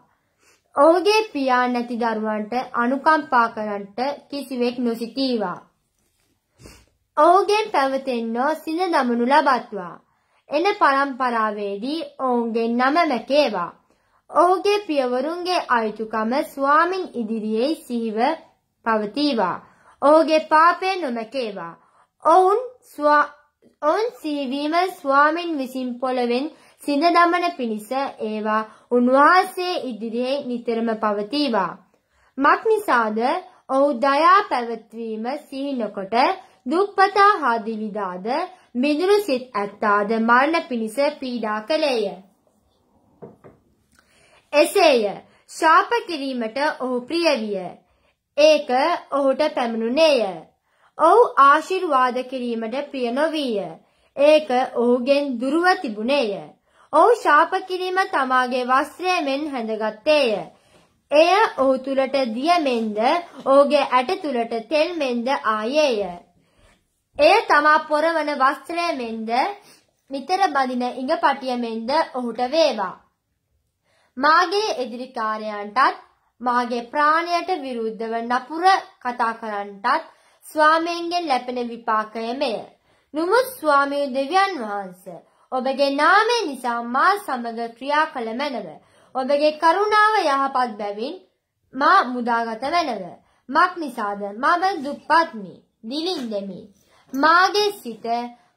ඔහුගේ පියා නැති දරුවන්ට අනුකම්පා කරන්නට කිසිවෙක් නොසිටීවා ඔහුගෙන් පැවතෙන්නෝ සින දමනු ලබත්වා එන පරම්පරාවේදී ඔවුන්ගේ නම මැකේවා ඔහුගේ පියවරුන්ගේ අයිතුකම ස්වාමින් ඉදිරියේ සිහිව පවතිවා ඔහුගේ පාපය නොමැකේවා ඔවුන් සිහිවීම ස්වාමින් විසින් පොළවෙන් සිඳ දමන පිණිස ඒවා උන්වහන්සේ ඉදිරියේ නිතරම පවතිවා මක් නිසාද ඔහු දයා පැවැත්වීම සිහි නොකොට දුක්පතා හා දිවිදාද මිදුණු සිත් ඇත්තාද මරණ පිණිස පීඩා කළේය එසේය ශාප කිරීමට ඔහු ප්‍රිය විය ඒක ඔහුට පැමිණුණේය ඔහු ආශිර්වාද කිරීමට ප්‍රිය නොවිය ඒක ඔහුගෙන් දුරව තිබුණේය ඔහු ශාප කිරීම තමාගේ වස්ත්‍රය මෙන් හැඳගත්තේය එය ඔහු තුලට දිය මෙන්ද ඔහුගේ ඇට තුලට තෙල් මෙන්ද ආයේය එය තමා පොරවන වස්ත්‍රය මෙන්ද නිතර බඳින ඉඟපටිය මෙන්ද ඔහුට වේවා මාගේ එදිරිකාරයන්ටත් මාගේ ප්‍රාණයට විරුද්ධව නපුර කතා කරන්නටත් ස්වාමීන්ගෙන් ලැබෙන විපාකය මෙය නුමුත් ස්වාමී දෙවියන් වහන්සේ ඔබගේ නාමය නිසා මා සමග ක්‍රියා කළ මැනව ඔබගේ කරුණාව යහපත් බැවින් මා මුදාගත මැනව මක් නිසාද මම දුප්පත්මි දිලින්දෙමි මාගේ සිත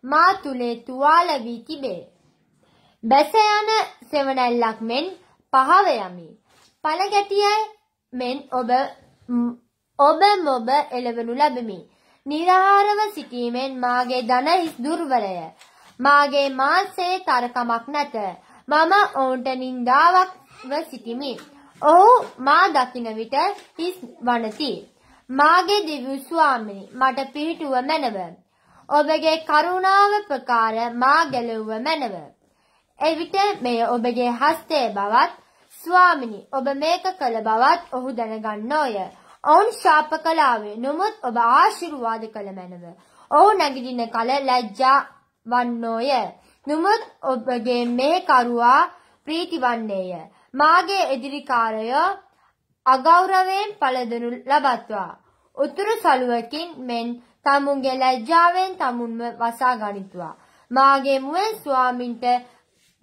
මා තුලේ තුවාල වී තිබේ බැස යන සෙවණැල්ලක් මෙන් පහව යමි පළගැටියයි මෙන් ඔබ මොබ එළවනු ලැබෙමි නිරාහාරව සිටීමෙන් මාගේ දන හිස් දුර්වලය මාගේ මාංශයේ තරකමක් නැත මම ඔවුන්ට නින්දාවක්ව සිටිමි ඔහු මා දකින විට හිස් වනති මාගේ දිව්‍ය ස්වාමී මට පිහිටුව මැනව ඔබගේ කරුණාව ප්‍රකාර මා ගැලවුව මැනව එවිට මෙය ඔබගේ හස්තයේ බවත් ස්වාමිනි ඔබ මේක කළ බවත් ඔහු දැනගන්නෝය ඔවුන් ශාප කළාවේ නමුත් ඔබ ආශිර්වාද කළ මැනව ඔහු නැගිටින කල ලැජ්ජා වන්නෝය නමුත් ඔබගේ මේ කරුවා ප්‍රීති වන්නේය මාගේ එදිරිකාරය අගෞරවයෙන් පළදනු ලබත්වා උතුරු සළුවකින් මෙන් තමුන්ගේ ලැජ්ජාවෙන් තමුන්ව වසා ගනිත්වා. මාගේ මුවෙන් ස්වාමින්ට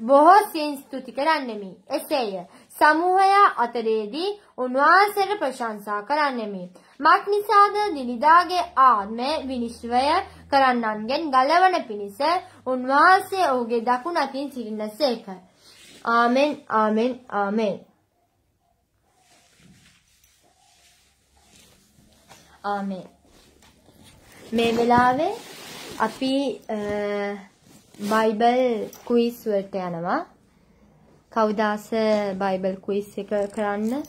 බොහෝසෙයින් ස්තුති කරන්නෙමි. එසේය. සමූහය අතරේදී උන්වහන්සේට ප්‍රශංසා කරන්නෙමි. මක් නිසාද දිලිදාගේ ආත්මය විනිශ්චය කරන්නන්ගෙන් ගලවන පිණිස උන්වහන්සේ ඔහුගේ දකුණ අතින් සිටිනසේක. ආමෙන් ආමෙන් ආමෙන්. ආමෙන්. මේ වෙලාවේ අපි බයිබල් ක්විස් වලට යනවා. කවුදාස බයිබල් ක්විස් එක කරන්න?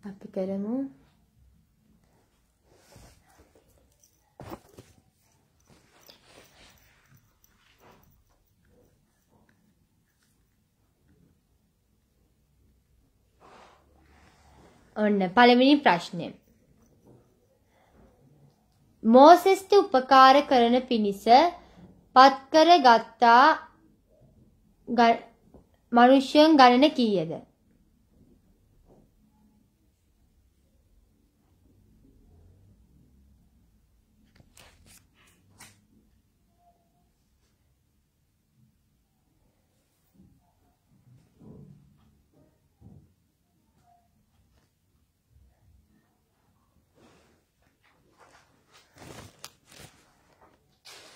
අපි කරමු. ඔන්න පළවෙනි ප්‍රශ්නය. මෝසෙස්ට උපකාර කරන පිණිස පත්කර ගත්තා මනුෂ්‍යයන් ගණන කීයද?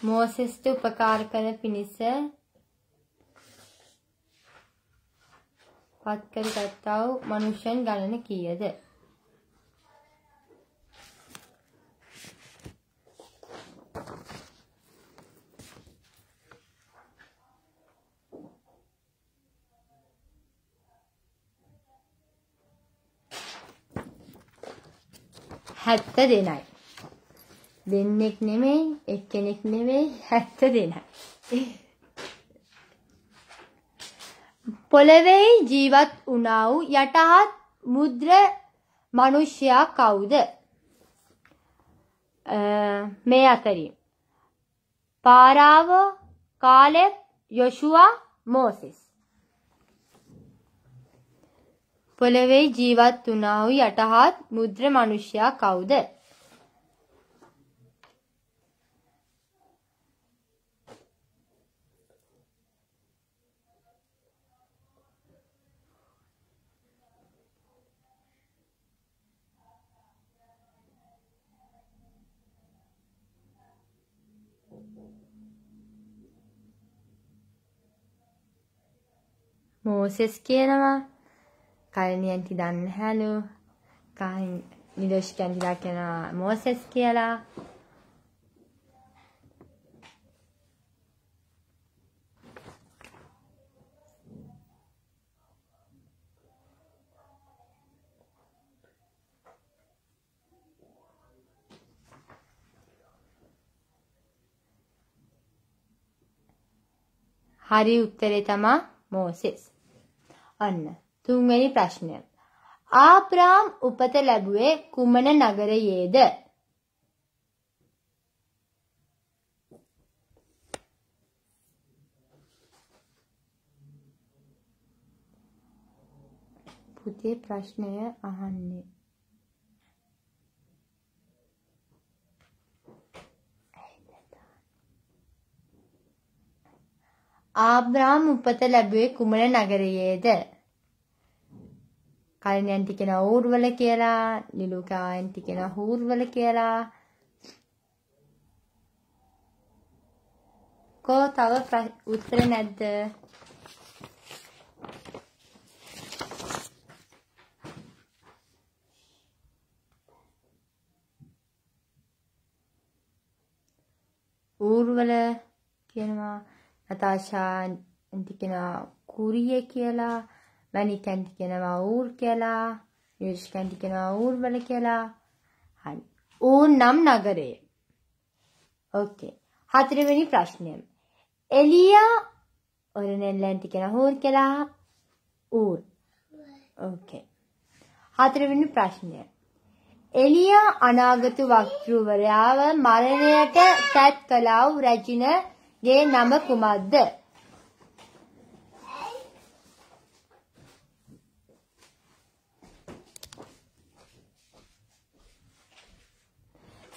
මෝසෙස්ට උපකාර කරන පිණිස පත්කර ගත්තා වූ මනුෂ්‍යයන් ගණන කීයද? හැත්ත දෙනයි. දෙන්නෙක් නෙමෙයි, එක්කෙනෙක් නෙමෙයි, 70 දෙනයි. පොළවේ ජීවත් වුණා වූ යටහත් මුද්‍ර මිනිසයා කවුද? මේ අතරින් පාරාව, කාලෙබ්, යොෂුවා, මෝසෙස්. පොළවේ ජීවත් වුණා වූ යටහත් මුද්‍ර මිනිසයා කවුද? මෝසෙස් කියනවා. කල්නියන්ටි දන්නේ නැහැලු. නිදර්ශකයන්ටිලා කියනවා මෝසෙස් කියලා. හරි උත්තරේ තමයි මෝසෙස්. අන්න තුන්වෙනි ප්‍රශ්නය. ආබ්‍රාම් උපත ලැබුවේ කුමන නගරයේද? පුතේ ප්‍රශ්නය අහන්නේ. ආබ්‍රාම් උපත ලැබුවේ කුමන නගරයේද? කල්නියන්ටි කියනවා ඌර්වල කියලා, නිලුකායන්ටි කියනවා හූර්වල කියලා. කෝ තව උත්තර නැද්ද? ඌර්වල කියනවා. නතාෂාන්ටි කියනවා කුරිය කියලා. මැනිකන්ටි කියනවා ඌර් කියලා. යුෂ්කන්ටි කියනවා ඌර්වල කියලා. හරි. ඌර් නම් නගරය. ඕකේ. හතරවෙනි ප්‍රශ්නය. එලියා ඔරනෙල්ලන්ටි කියනවා හූර් කියලා. ඌර්. ඕකේ. හතරවෙනි ප්‍රශ්නය. එලියා අනාගත වක්තෘවරයාව මරණයට සැත් කළා වූ රැජිනගේ නම කුමක්ද?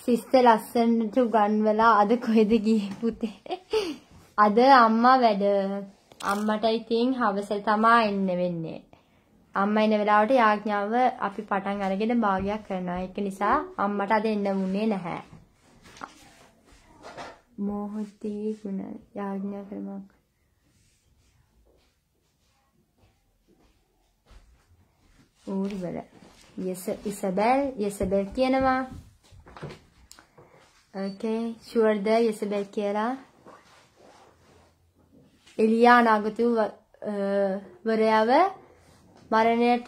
සිස්ටර් ලස්සනට උගන්වලා අද කොහෙද ගියේ පුතේ? අද අම්මා වැඩ. අම්මට ඉතින් හවසට තමයි එන්න වෙන්නේ. අම්මා එන වෙලාවට යාඥාව අපි පටන් අරගෙන භාගයක් කරනවා. ඒක නිසා අම්මට අද එන්න වුණේ නැහැ. මොහොතේ ගුණ යාඥා කරමක්. ඌර්වල. ඉසබෙල් කියනවා. Okay, sure da Isabel කියලා. එලියා නාගතු වරයව මරණයට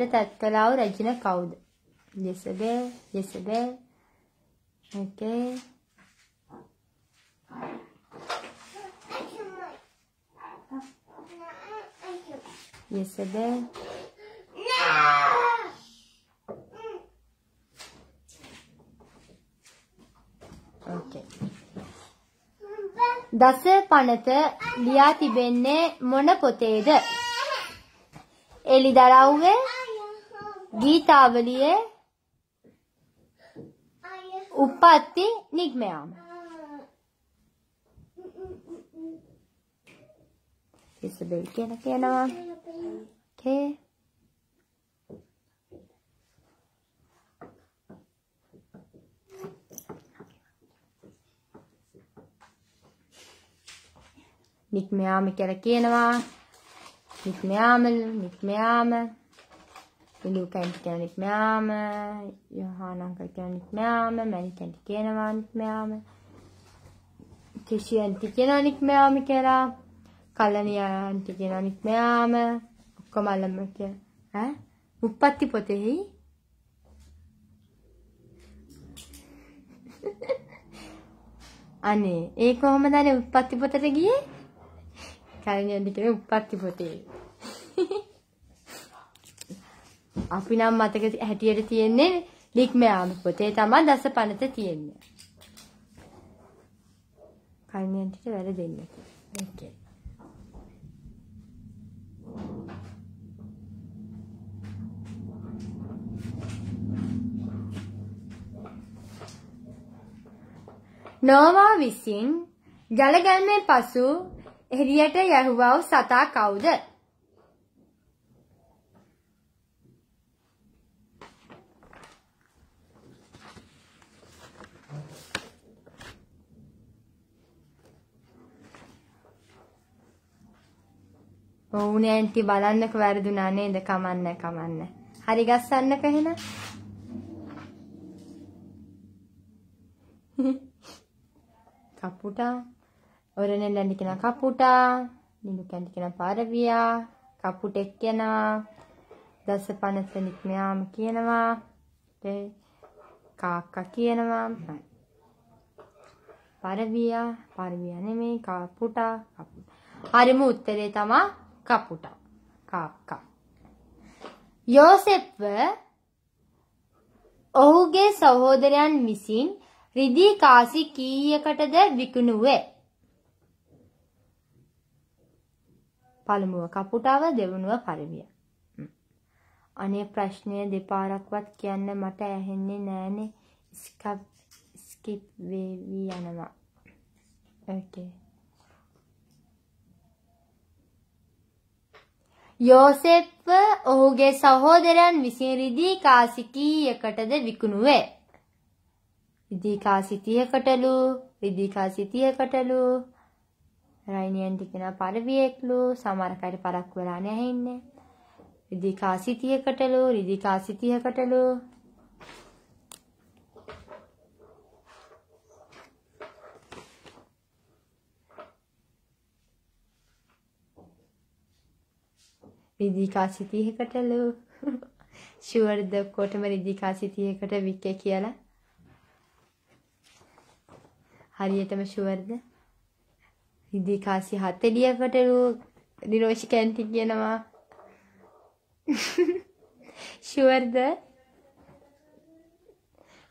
තත් කළා වූ රජින කවුද? Isabel. Okay. Isabel. Okay. දස පනත ලියා තිබෙන්නේ මොන පොතේද? එලිදරව්වේ, ගීතාවලියේ, උප්පත්ති නිග්මයාම. ඉසබෙල් කියනවා. Okay. නික්මයාම කියලා කියනවා. නික්මයාම. ලුකන්ට කියන නික්මයාම. යෝහානංක කියන නික්මයාම. මැනිකන්ට කියනවා නික්මයාම. කිෂියන්ට කියනවා නික්මයාම කියලා. කලනියන්ට කියනවා නික්මයාම. ඔක්කොම අල්ලම කියන. උප්පත්ති පොතෙහි අනේ ඒ කොහොමද අනේ උප්පත්ති පොතට ගියේ? කලින් කියන උප්පත්ති පොතේ. අපි නම් මතක හැටියට තියෙන්නේ නික්මයාම පොතේ තමයි දස පනත තියෙන්නේ. කලින් ටික වැරදෙන්නේ. Okay. නෝවා විසින් ජලගල්මෙන් පසු එළියට යහුවා වූ සතා කවුද? ඕනේ ඇන්ටි බලන්නක වැරදුනා නේද? කමන්න. හරි ගස්සන්නක එහෙනම්. කපුටා ඔරනේ ලැන්ඩි කියන කපුටා නිලු කැන්ටි කියන පාරවියා කපුටෙක් කියනවා දස පනත නික්මයාම කියනවා කාක්කා කියනවා පාරවියා නෙමෙයි කපුටා හරිම උත්තරේ තමයි කපුටා කාක්කා යෝසෙෆ්ව ඔහුගේ සහෝදරයන් විසින් රිදී කාසි කීයකටද විකුණුවේ? පළමුව කපුටාව දෙවනුව පරිවිය. අනේ ප්‍රශ්නය දෙපාරක්වත් කියන්න මට ඇහෙන්නේ නෑනේ. ස්කිප් වෙවි යනවා. Okay. යෝසෙෆ්ව ඔහුගේ සහෝදරයන් විසින් රිදී කාසි කීයකටද විකුණුවේ? රිදී කාසි 30කටලු රයිනියන්ටි කියන පරිවියෙක්ලු සමහර කයට පරක් වෙලා නැහැ ඉන්නේ රිදී කාසි 30කටලු ෂුවර්ද කොටම රිදී කාසි 30කට වික්කේ කියලා හරියටම ෂුවර්ද රිදී කාසි 40කටලු නිරෝෂි කැන්ටි කියනවා ෂුවර්ද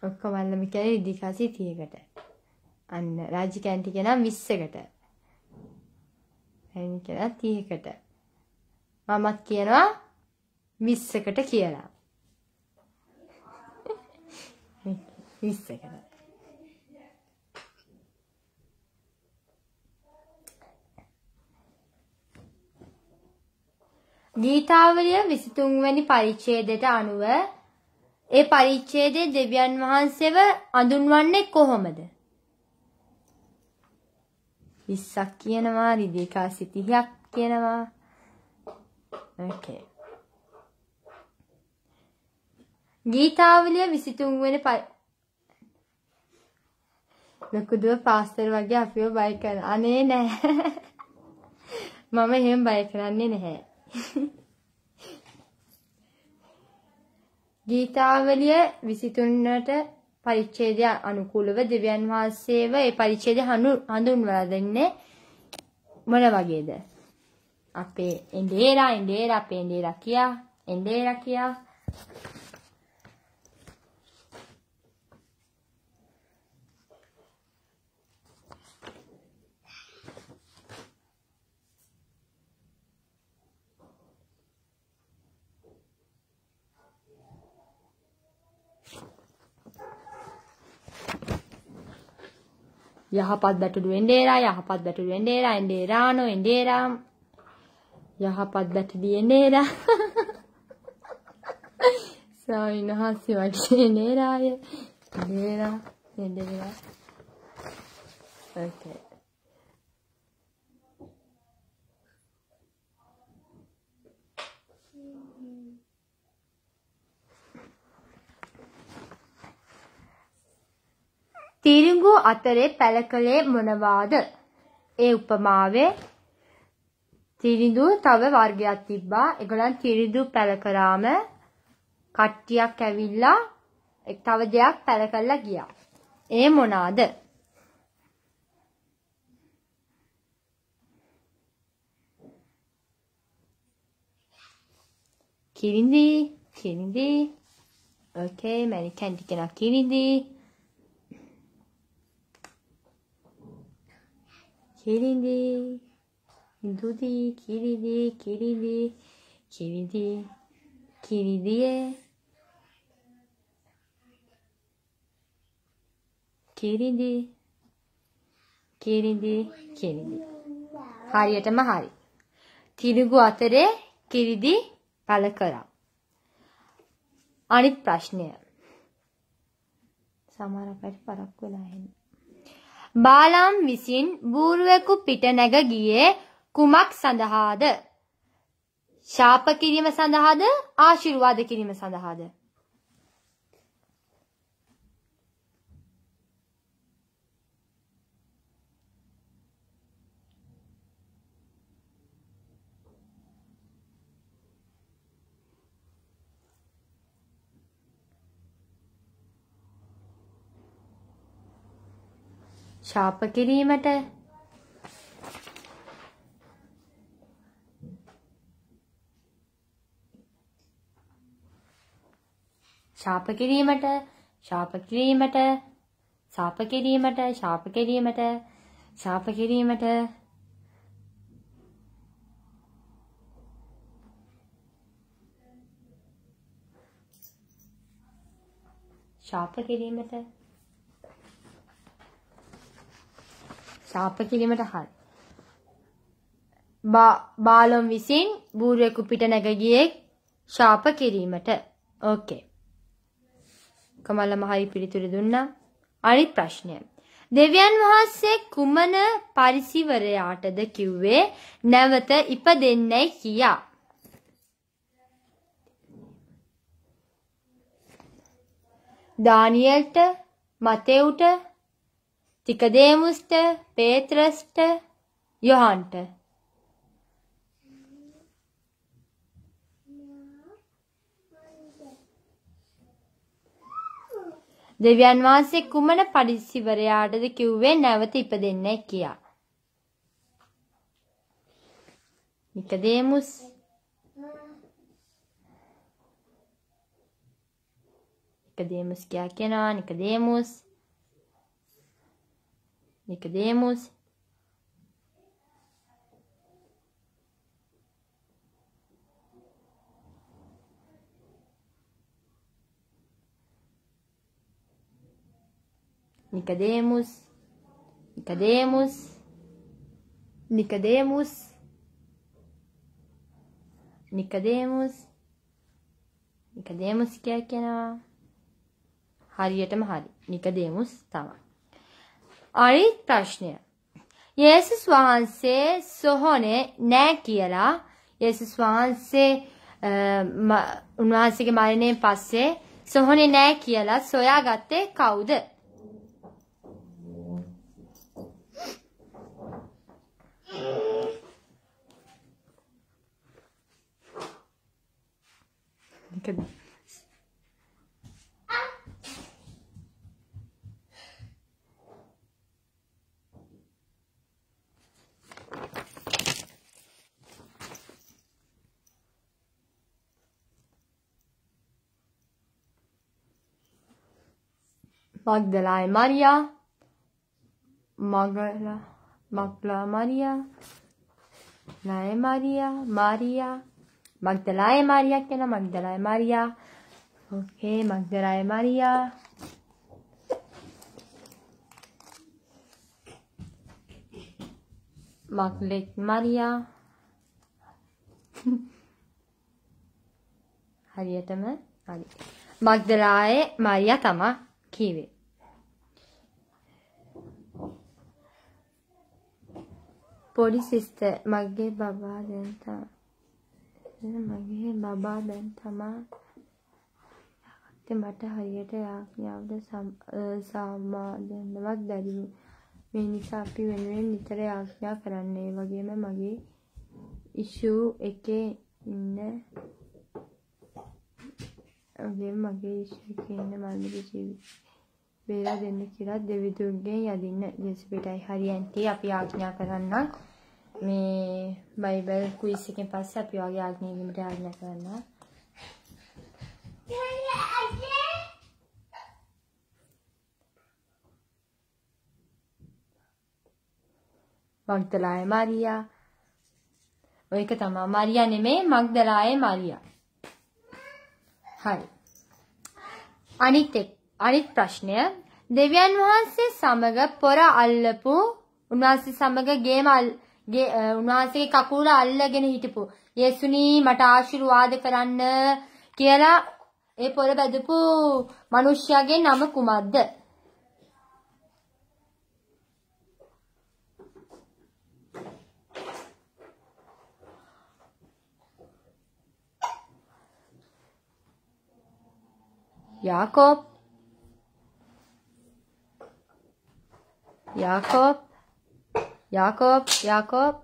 ඔක්කොම අල්ලම කියන්නේ රිදී කාසි 30කට අන්න රාජි කැන්ටි කියනවා 20කට එනි කියනවා 30කට මමත් කියනවා 20කට කියලා 20කට. ගීතාවලිය 23 වැනි පරිච්ඡේදයට අනුව ඒ පරිච්ඡේදයේ දෙවියන් වහන්සේව අඳුන්වන්නේ කොහොමද? 20ක් කියනවා, රිදීකාසි 30ක් කියනවා. ඕකේ. ගීතාවලිය 23 වෙනි ලකුදුව පාස්තර වගේ අපිව බය කරන. අනේ නෑ. මම එහෙම බය කරන්නේ නැහැ. ගීතාවලිය 23ට පරිච්ඡේදය අනුකූලව දෙවියන් වහන්සේව ඒ පරිච්ඡේදය හඳුන්වලා දෙන්නේ මොන වගේද? අපේ එඬේරා අපේ එඬේරා කියා යහපත් බැටළු එඬේරා එඬේරානෝ එඬේරා යහපත් බැටළු එඬේරා සාවිනහසි වගේ එඬේරාය එඬේරා ඕකේ. තිරිඟු අතරේ පැල කළේ මොනවාද? ඒ උපමාවේ තිරිඳු තව වර්ගයක් තිබ්බා. ඒගොල්ලන් තිරිඳු පැල කරාම කට්ටියක් ඇවිල්ලා තව දෙයක් පැල කරලා ගියා. ඒ මොනවාද? කිරිඳි. ඕකේ, මැනිකන් ටිකන කිරිඳි. දුදි කිරිදියේ හරියටම හරි. තිරිඟු අතරේ කිරිදි පැල කරා. අනිත් ප්‍රශ්නය. සමහරකට පරක් වෙලා එන්නේ. බාලම් විසින් බූරුවෙකු පිට නැග ගියේ කුමක් සඳහාද? ශාප කිරීම සඳහාද? ආශිර්වාද කිරීම සඳහාද? ශාප කිරීමට. හරි. බාලම් විසින් බූරුවෙකු පිට නැග ගියේ ශාප කිරීමට. ඕකේ. කමලම හරි පිළිතුරු දුන්නා. අනිත් ප්‍රශ්නය. දෙවියන් වහන්සේ කුමන පරිසිවරයාටද කිව්වේ නැවත ඉපදෙන්නයි කියා? දානියෙල්ට, මතෙව්ට, නිකොදේමුස්ට, පේත්‍රස්ට, යොහන්ට. දෙවියන් වහන්සේ කුමන පරිසිවරයාටද කිව්වේ නැවත ඉපදෙන්නයි කියා? නිකොදේමුස්, කියනවා. නිකොදේමුස් Nicodemus, Nicodemus, Nicodemus, Nicodemus, Nicodemus කියලා කියනවා. හරියටම හරි. Nicodemus තමයි. අනිත් ප්‍රශ්නය. යේසුස් වහන්සේ සොහොනේ නෑ කියලා යේසුස් වහන්සේ උන්වහන්සේගේ මරණයෙන් පස්සේ සොහොනේ නෑ කියලා සොයාගත්තේ කවුද? Magdalene Maria, Magdala Maria, Lae Maria, Maria, Magdalene Maria kena Magdalene Maria, okay Magdalene Maria, Magdalene Maria, හරියටම හරි Magdalene Maria තමයි කිව්වේ. පොඩි සිස්ටර් මගේ බබා දැන් මට හරියට යාඥාවද සමාදන්නවත් බැරි මේ නිසා අපි වෙනුවෙන් නිතර යාඥා කරන්නේ. ඒ වගේම මගේ ඉෂුව එකේ ඉන්න මල්මිගේ ජීවිත බේරා දෙන්න කියලා දෙවිදුන්ගෙන් යදින්න. ජෙසිපිටයි හරි ඇන්ටි අපි ආඥා කරන්නම්. මේ බයිබල් ක්විස් එකෙන් පස්සේ අපි වගේ ආඥාවකට ආඥා කරනවා. මග්දලායේ මාරියා. ඔයක තමයි මාරියා නෙමෙයි මග්දලායේ මාරියා. හරි. අනිත් ප්‍රශ්නය දෙවියන් වහන්සේ සමග පොර අල්ලපු උන්වහන්සේ සමග උන්වහන්සේගේ කකුල අල්ලගෙන හිටපු යේසුනී මට ආශිර්වාද කරන්න කියලා ඒ පොර බැදපු මිනිහයාගේ නම කුමක්ද? Jakob, Jakob, Jakob, Jakob.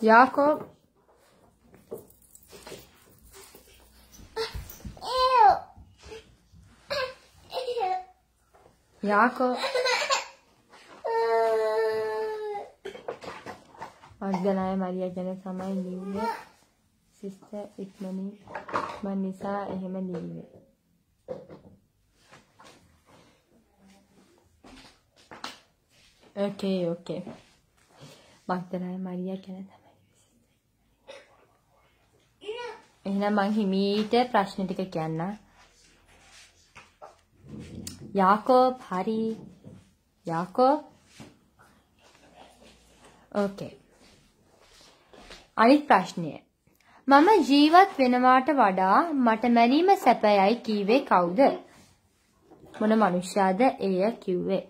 Jakob. Jakob. Magdalene Maria ගැන තමයි ලියුවේ. සිස්ටර් ඉක්මනින් මන් නිසා එහෙම ලියුවේ. Okay. Magdalene Maria ගැන තමයි. එහෙනම් මං හිමීට ප්‍රශ්න ටික කියන්න. Jakob, hari. Jakob. Okay. අනිත් ප්‍රශ්නය. මම ජීවත් වෙනවාට වඩා මට මැරීම සැපයයි කීවේ කවුද? මොන මනුෂ්‍යයාද එය කිව්වේ?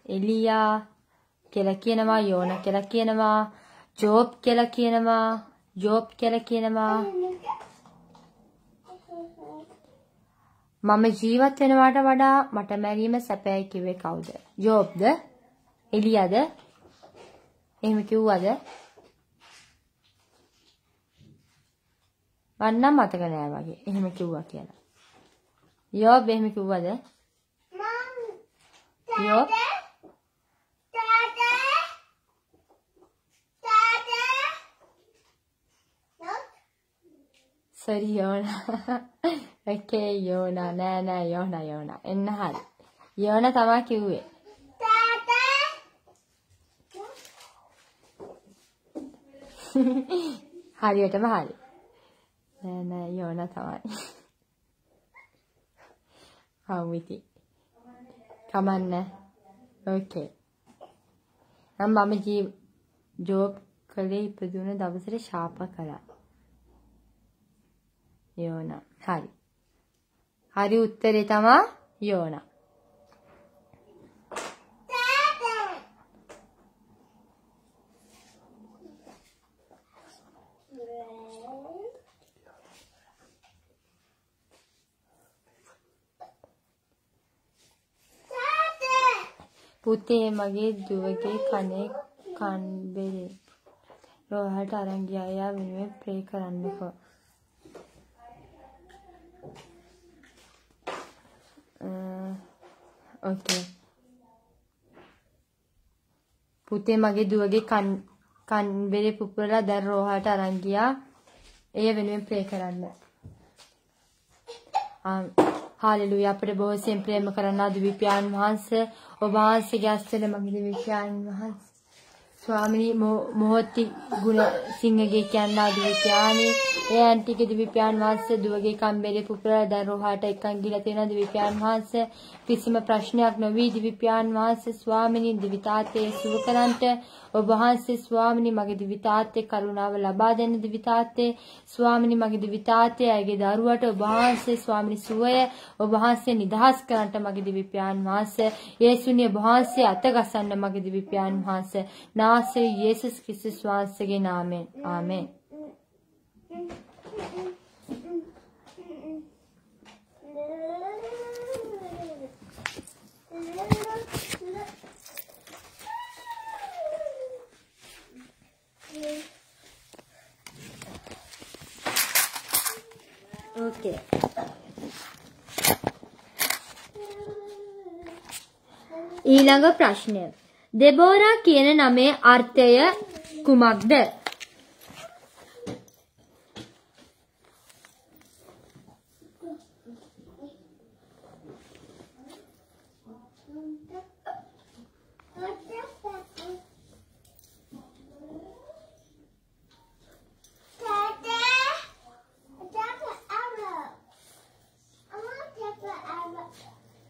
එලියා කියලා කියනවා, යෝනා කියලා කියනවා, ජෝබ් කියලා කියනවා. මම ජීවත් වෙනවාට වඩා මට මැරීම සැපයි කිව්වේ කවුද? ජෝබ්ද? එලියාද? එහෙම කිව්වද? මන්නම් මතක නෑ වගේ. එහෙම කිව්වා කියලා. යෝබ් එහෙම කිව්වද? යෝබ් sorry Yona. Okay Yona nෑ Yona එන්න හරි. Yona තමයි කිව්වේ. හරියටම හරි. නෑ Yona තමයි. හවුවිති. කමන්න. Okay. මම ජෝබ් කලේ ඉපදුන දවසට ශාප කළා. Yona. හරි. හරි උත්තරේ තමයි Yona. පුතේ මගේ දුවගේ කනේ කන්බෙරේ රෝහලට අරන් ගියා. යා වෙනුවෙන් ප්‍රේ කරන්නකෝ. Okay. පුතේ මගේ දුවගේ කන්බෙරේ පුපුරලා දැන් රෝහලට අරන් ගියා. එය වෙනුවෙන් ප්‍රේ කරන්න. Hallelujah. අපිට බොහෝසෙන් ප්‍රේම කරන දිව්‍යපියාණන් වහන්සේ ඔබ වහන්සේගේ අස්තන මගේ දිව්‍යපියාණන් වහන්සේ ස්වාමිනී මොහොති ගුණ සිංහගේ කියනා දිව්‍යපියාණී ඒ ඇන්ටිගේ දිව්‍යපියාණන් වහන්සේ දුවගේ කම්බරේ පුපුරලා දැන් රෝහලට එක්කන් ගිහලා තියෙන දිව්‍යපියාණන් වහන්සේ කිසිම ප්‍රශ්නයක් නොවි දිව්‍යපියාණන් වහන්සේ ස්වාමිනී දිවිතාත්තේ සුව කරන්ට ඔබ වහන්සේ ස්වාමිනී මගේ දිවිතාත්තේ කරුණාව ලබා දෙන්න දිවිතාත්තේ ස්වාමිනී මගේ දිවිතාත්තේ අයගේ දරුවට ඔබ වහන්සේ ස්වාමිනී සුවය ඔබ වහන්සේ නිදහස් කරන්ට මගේ දිව්‍යපියාණන් වහන්සේ යේසුනි ඔබ වහන්සේ අතගසන්න මගේ දිව්‍යපියාණන් වහන්සේ නාසරේ යේසුස් ක්‍රිස්තුස් වහන්සේගේ නාමයෙන් ආමෙන්. Okay. ඊළඟ ප්‍රශ්නය. දෙබෝරා කියන නමේ අර්ථය කුමක්ද?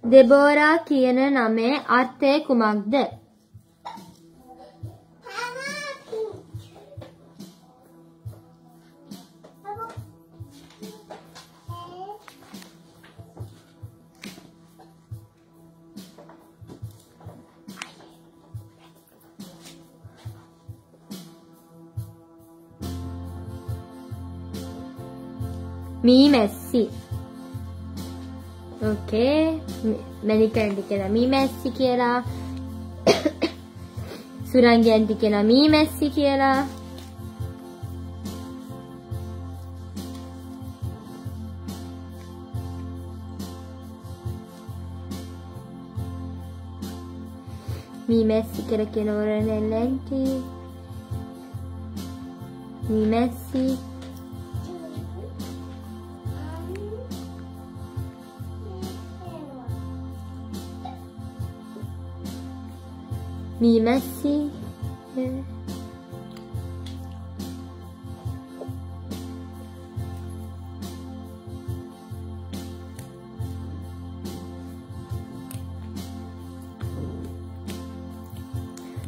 දෙබෝරා කියන නමේ අර්ථය කුමක්ද? මීමැස්සි. Okay. මැනික ඇන්ටි කියලා මීමැස්සි කියලා. සුරංගි ඇන්ටි කියලා මීමැස්සි කියලා. මීමැස්සි කියලා කියනවර නැන්ටි. මීමැස්සි මීමැස්සි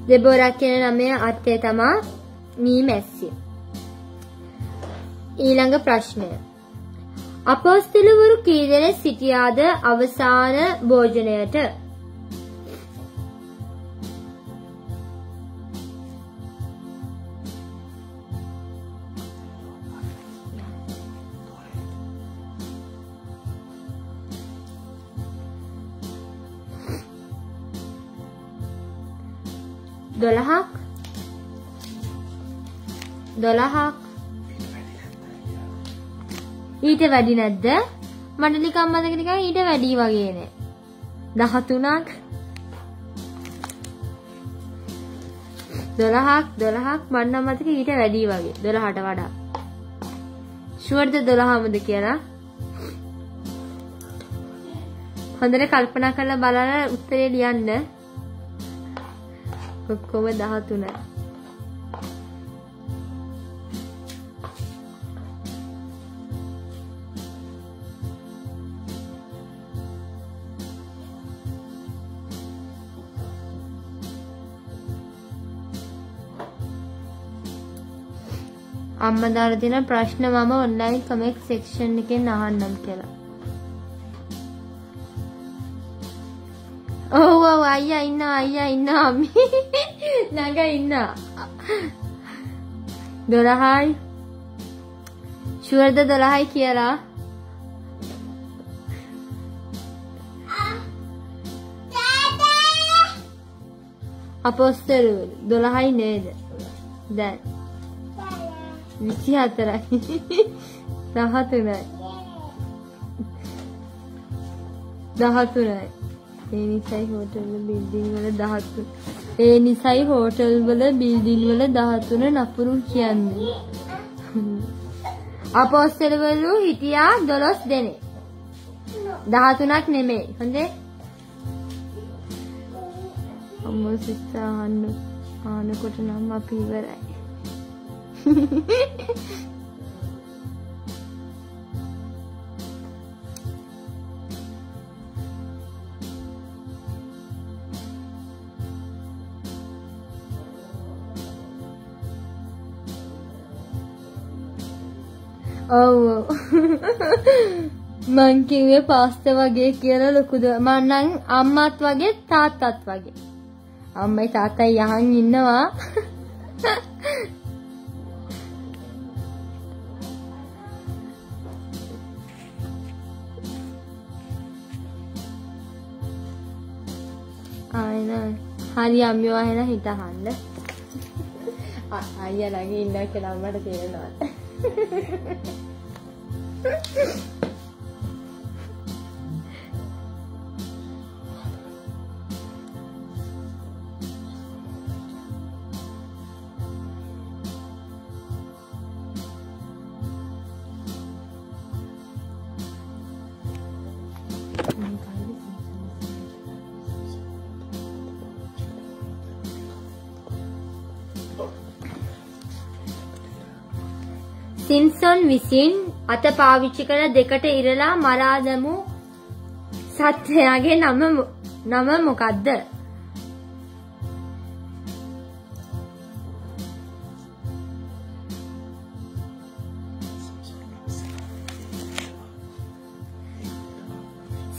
දෙබෝරා කියන නමේ අර්ථය තමයි මීමැස්සි. ඊළඟ ප්‍රශ්නය. අපොස්තලවරු කී දෙනෙක් සිටියාද අවසාන භෝජනයට? ඊට වැඩි නැද්ද? මට නිකන් මතක නිකන් ඊට වැඩි වගේ නේ. 13ක් 12ක් මට නම් මතක ඊට වැඩි වගේ 12ට වඩා. ෂුවර්ද 12මද කියලා? හොඳට කල්පනා කරලා බලලා උත්තරේ ලියන්න. ඔක්කොම 13. අම්මා දාලා තියෙන ප්‍රශ්න මම ඔන්ලයින් කමෙන්ට් සෙක්ෂන් එකෙන් අහන්නම් කියලා. ඔව් අයියා ඉන්නවා අම්මි. ළඟ ඉන්නවා. 12යි. ෂුවර්ද 12යි කියලා. අපොස්තල 12යි නේද? දැන් 24යි 13යි 13යි. ඒ නිසයි හෝටල් වල බිල්ඩින් වල 13. ඒ නිසයි හෝටල් වල බිල්ඩින් වල 13 නපුරු කියන්නේ. අපොස්තල වල හිටියා 12 දෙනෙක්. 13ක් නෙමෙයි. හොඳේ. අම්මෝ සිස්ටර් ආනකොට නම් අපි ඉවරයි. ඔව් මං කිව්වේ පාස්තා වගේ කියලා ලොකුද මං නම් අම්මාත් වගේ තාත්තත් වගේ. අම්මයි තාත්තයි යහන් ඉන්නවා. ආයෙන හරි අම්මියෝ ආයෙන හිත අහන්න. අයියා ළඟ ඉන්න කියලා අම්මට තේරෙනවා. සිම්සන් විසින් අත පාවිච්චි කර දෙකට ඉරලා මරා දැමු සත්වයාගේ නම මොකද්ද?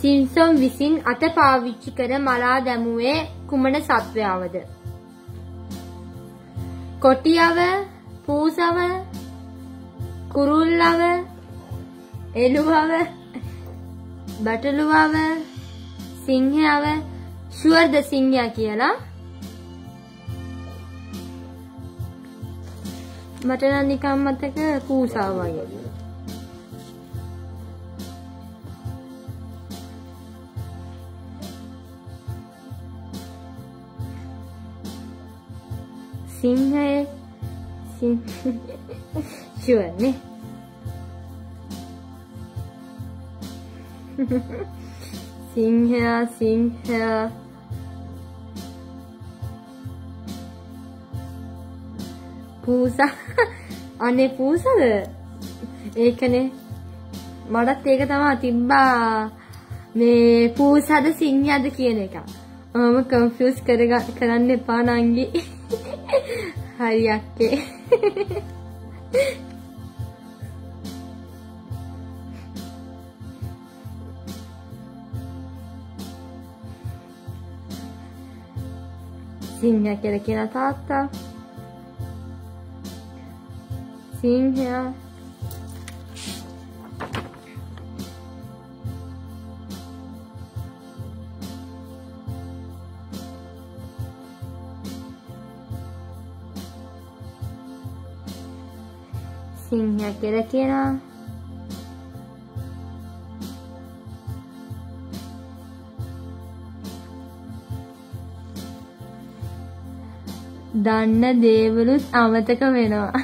සිම්සන් විසින් අත පාවිච්චි කර මරා දැමුවේ කුමන සත්වයාවද? කොටියව, පූසව, කුරුල්ලව, එළුවව, බටළුවව, සිංහයව. ෂුවර්ද සිංහයා කියලා? මට නම් නිකන් මතක පූසාව වගේ. සිංහය ෂුවර් නේ. සිංහයා පූසා අනේ පූසද? ඒකනේ මටත් ඒක තමයි තිබ්බා මේ පූසද සිංහයද කියන එක. මම කන්ෆියුස් කරන්න එපා නංගි. හරි අක්කේ. සිංහයා කියලා කියන තාත්තා. සිංහයා සිංහයා කියලා කියනවා. දන්න දේවලුත් අමතක වෙනවා.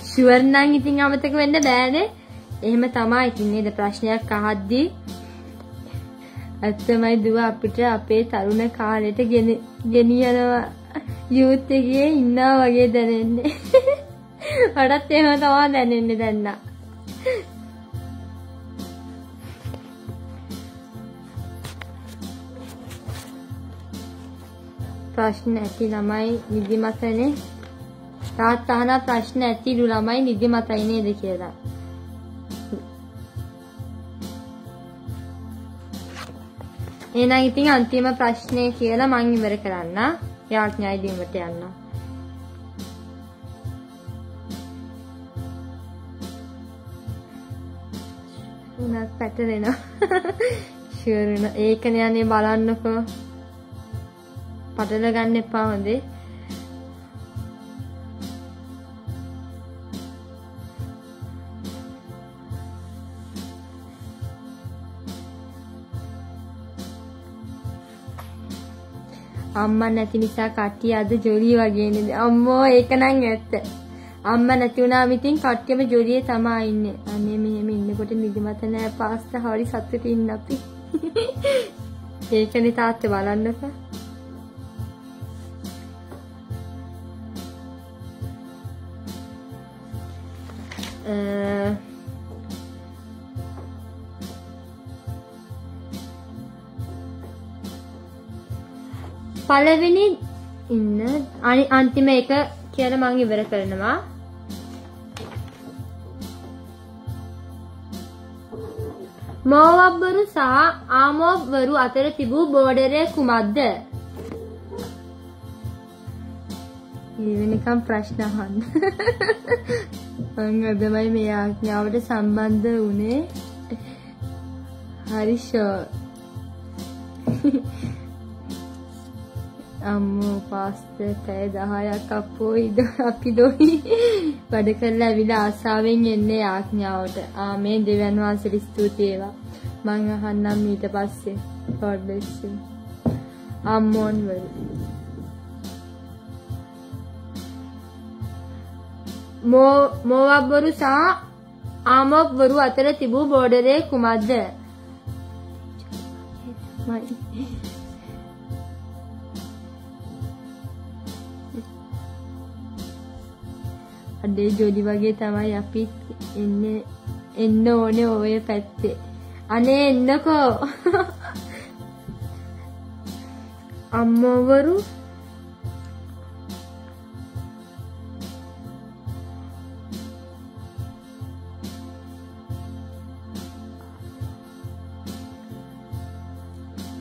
ෂුවර් නම් ඉතින් අමතක වෙන්න බෑනේ. එහෙම තමයි ඉතින් නේද ප්‍රශ්නයක් අහද්දී ඇත්තමයි දුව අපිට අපේ තරුණ කාලෙට ගෙනියනවා යූත් එකේ ඉන්නා වගේ දැනෙන්නේ. වඩාත් එහෙම තමයි දැනෙන්නේ දැන් නම්. ප්‍රශ්න ඇති ළමයි නිදිමතනේ. තාත්තා අහන ප්‍රශ්න ඇතිලු ළමයි නිදිමතයි නේද කියලා. එහෙනම් ඉතින් අන්තිම ප්‍රශ්නේ කියලා මම ඉවර කරන්න. යාඥා ඉදීමට යන්න. උනත් පැටලෙනවා. ෂුවර් න ඒකනේ අනේ බලන්නකෝ. පටල ගන්න එපා හොඳේ. අම්මා නැති නිසා කට්ටිය අද ජොලි වගේ නේද? අම්මෝ ඒක නම් ඇත්ත. අම්මා නැති වුණාම ඉතින් කට්ටියම ජොලියේ තමයි ඉන්නේ. අනේ මෙහෙම ඉන්නකොට නිදිමත නෑ පාස්තා හරි සතුටින් අපි. ඒකනේ තාත්තේ බලන්නකෝ. පළවෙනි ඉන්න අන්තිම එක කියලා මම ඉවර කරනවා. මෝවබ්බරු සහ ආමෝව්වරු අතර තිබූ බෝඩරය කුමක්ද? ඊවෙනකම් ප්‍රශ්න අහන්න. මම අදමයි මේ ආඥාවට සම්බන්ධ වුණේ. හරි ෂෝර්. අම්මෝ පාස්තා පැය 10ක් අපෝයි අපි දොයි වැඩ කරලා ඇවිල්ලා ආසාවෙන් එන්නේ ආඥාවට. මේ දෙවියන් වහන්සේට ස්තුති වේවා. මං අහන්නම් ඊට පස්සේ. God bless you. අම්මෝන් වරු. මෝවබ්බරු සහ ආමෝව්වරු අතර තිබූ බෝඩරය කුමක්ද? අඩේ ජොලි වගේ තමයි අපි එන්න ඕනේ ඔය පැත්තේ. අනේ එන්නකෝ. අම්මවරු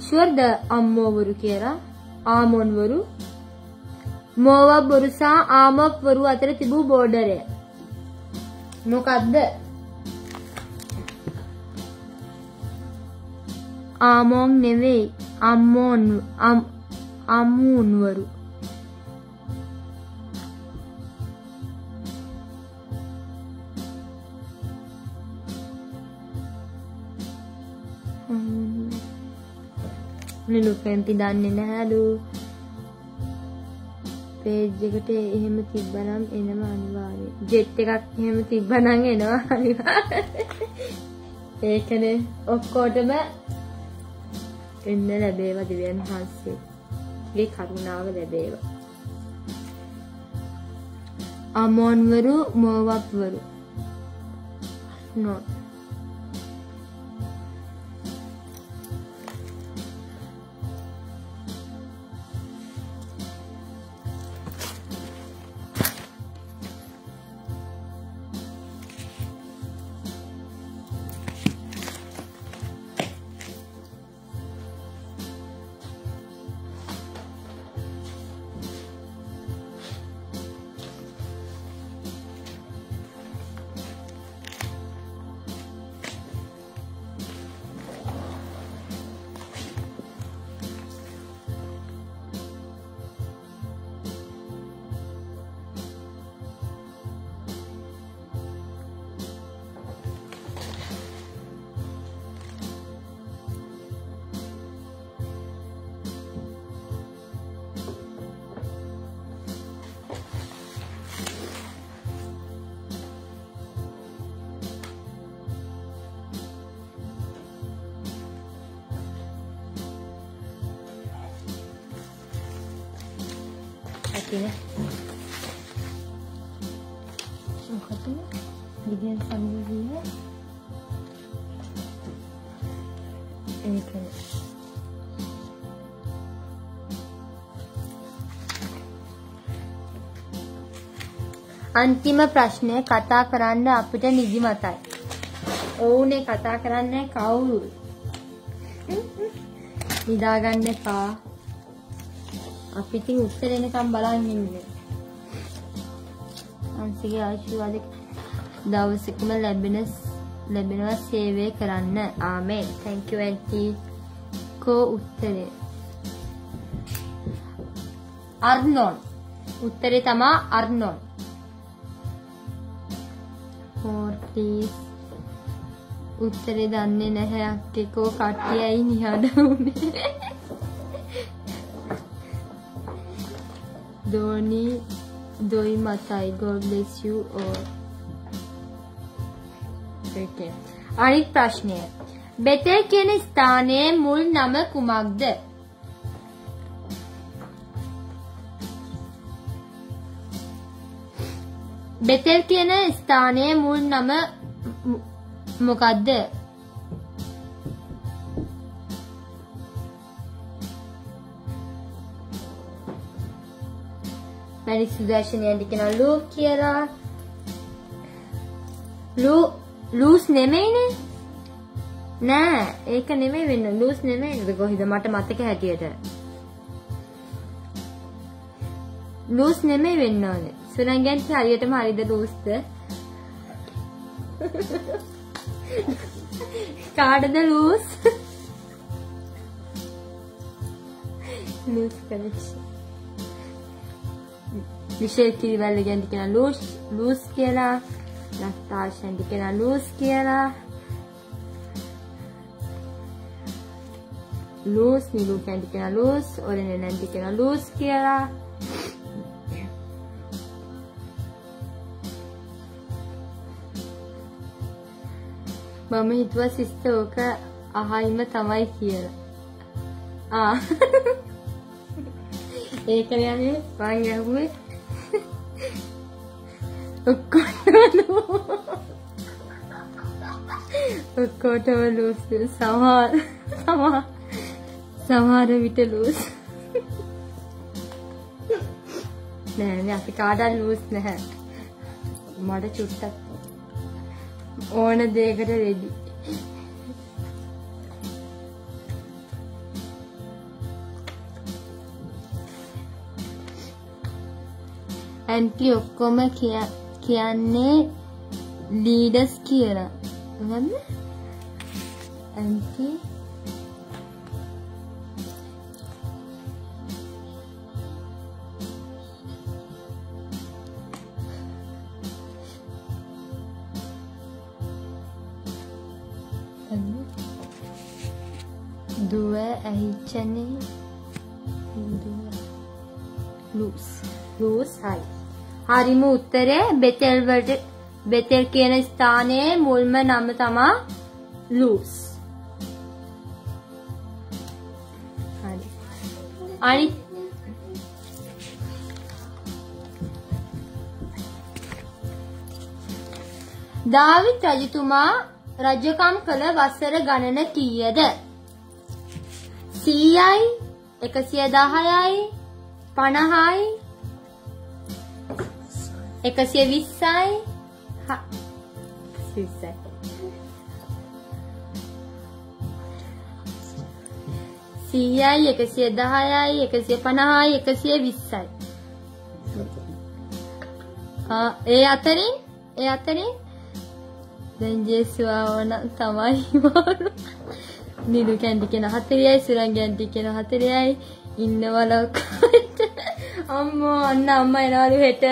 ෂුවර්ද අම්මවරු කියලා ආමොන්වරු මෝවබ්බරු සහ ආමොව්වරු අතර තිබූ බෝඩරය මොකක්ද? ආමොන් නෙවෙයි අමූන්වරු. නිලුපෙන්ති දන්නේ නැහැලු. පේජ් එකට එහෙම තිබ්බනම් එනම අනිවාර්යයි. ජෙට් එකක් එහෙම තිබ්බනම් එනවා අනිවාර්යයි. ඒකනේ ඔක්කොටම එන්න ලැබේවා දෙවියන් වහන්සේගේ කරුණාව ලැබේවා. අමෝන්වරු මෝවබ්වරු නෝ තියෙන මොකද විද්‍යාව සංගීතය ඒක अंतिम प्रश्न कथा करන්න අපිට නිදිමතයි. ඕනේ කතා කරන්නේ කවුරු? නිදා ගන්න එපා. අපි ඉතින් උත්තර එනකම් බලන් ඉන්නේ. අන්තිගේ ආශිර්වාද දවසකම ලැබෙනවා සේවය කරන්න. ආමෙන්. thank you auntie. කෝ උත්තරේ? අර්නොන්. උත්තරේ තමයි අර්නොන්. please උත්තරේ දන්නේ නැහැ අක්කේකෝ කට්ටියයි නිහඬ උනේ දොයි මතයි God bless you all okay අනිත් ප්‍රශ්නය බෙතෙල් කියන ස්ථානයේ මුල් නම කුමක්ද බෙතෙල් කියන ස්ථානයේ මුල් නම මොකද්ද? මැරික් සුදර්ශනයන්ට කියනවා ලූක් කියලා. ලූස් නෙමෙයිනේ. නෑ ඒක නෙමෙයි වෙන්නේ. ලූස් නෙමෙයි. කොහොමද මට මතක හැටියට. ලූස් නෙමෙයි වෙන්න ඕනේ. සුරංගයන් හරියටම හරිද ලූස්ද? කාටද ලූස්? Loose connection. විශේෂ කිරිවැල්ල ගැන කියන ලූස් කියලා. නස්තාෂන් කියන ලූස් කියලා. ලූස් නිලු කැන්ටි කියන ලූස්. ඔරෙන් නැන්ටි කියන ලූස් කියලා. මම හිතුවා සිස්ටර් ඕක අහයිම තමයි කියලා. ඒක යන්නේ මං යහුවේ. ඔක්කොටම ලූස් සමහර විට ලූස්. නෑ අපි කාටවත් ලූස් නැහැ. මට චුට්ටක් ඕන දෙයකට රෙදි. ඇන්ටි ඔක්කොම කියන්නේ ලීඩර්ස් කියලා. මොකද්ද? ඇන්ටි දුව ඇහිච්චනේ ලූස් හරි. හරිම උත්තරේ බෙතෙල් කියන ස්ථානයේ මුල්ම නම තමයි ලූස්. හරි. අනිත් දාවිත් රජතුමා රජකම් කළ වසර ගණන කීයද? 100යි 110යි 50යි 120යි 100යි 110යි 150යි 120යි. ඒ අතරින් දැන් ජේසුවා ඕන තමයි මාරු. නිලු කැන්ටි කියන 40යි සුරංග කැන්ටි කියන 40යි ඉන්නවලක්. අම්මෝ අන්න අම්මා එනවලු හෙට.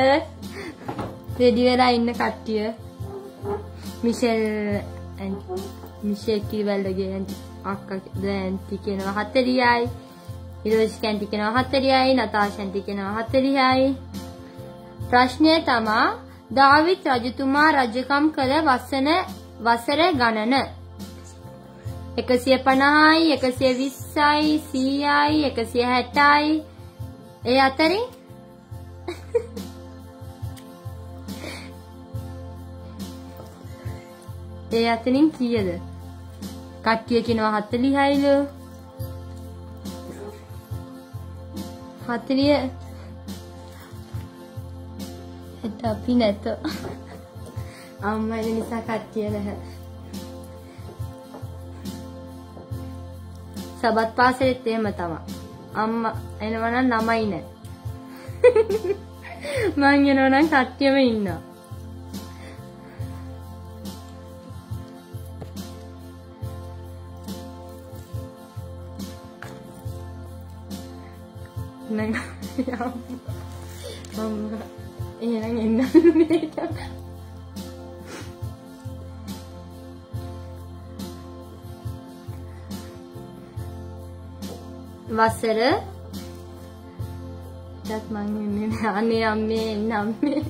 රෙඩි වෙලා ඉන්න කට්ටිය. මිෂෙල් කිවල්ලගේ අක්කා දැන්ටි කියනවා 40යි. හිරෝෂි කැන්ටි කියනවා 40යි. නතාෂා කැන්ටි කියනවා 40යි. ප්‍රශ්නය තමයි දාවිත් රජතුමා රජකම් කළ වසර ගණන 150යි 120යි 100යි 160යි. ඒ අතරින් ඒ අතරින් කීයද? කට්ටිය කියනවා 40යිලු. 40 එත අපි නැත. අම්මයි නිසා කට්ටිය නැහැ. සබත් පාසලෙත් එහෙම තමයි. අම්මා එනවා නම් ළමයි නැහැ. මං එනවා නම් කට්ටියම ඉන්නවා. නං අම්මා එහෙනම් එන්න මේක. වසර දත් මං ඉන්නේ අනේ අම්මේ එන්න අම්මේ.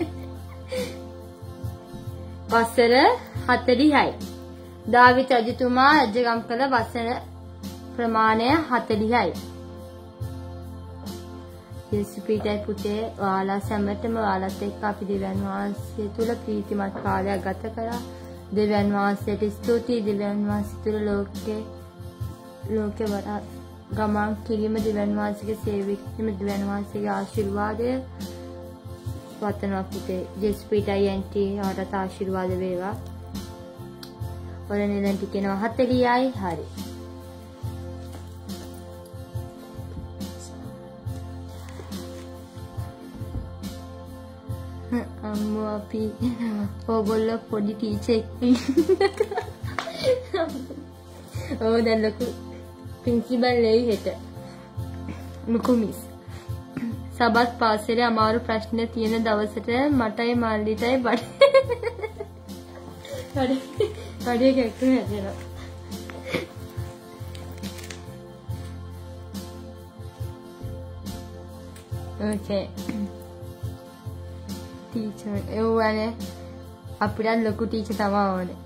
වසර 40යි. දාවිත් රජතුමා රජකම් කළ වසර ප්‍රමාණය 40යි. යේසුපිටයි පුතේ ඔයාලා සැමටම ඔයාලත් එක්ක අපි දෙවියන් වහන්සේ තුල ප්‍රීතිමත් කාලයක් ගත කරා. දෙවියන් වහන්සේට ස්තුතියි. දෙවියන් වහන්සේ තුල ලෝකේ වඩා ගමන් කිරීම දෙවියන් වහන්සේගේ සේවකීම දෙවියන් වහන්සේගේ ආශිර්වාදය වතනවා පුතේ. යේසුපිටයි ඇන්ටි ඔයාලට ආශිර්වාද වේවා. ඔයාලා දැන් ටිකේනවා 40යි. හරි. අම්මෝ අපි ඕගොල්ලෝ පොඩි ටීචර් එක්ක ඕ දැන් ලොකු ප්‍රින්සිපල් ලෙයි හෙට ලොකු මිස් සබත් පාසලේ අමාරු ප්‍රශ්න තියෙන දවසට මටයි මල්ලිටයි බඩේ කැක්කුම හැදෙනවා. ඕකේ ටීචර් එව්වනේ අපිට ලොකු ටීචර් තමයි ඕනේ.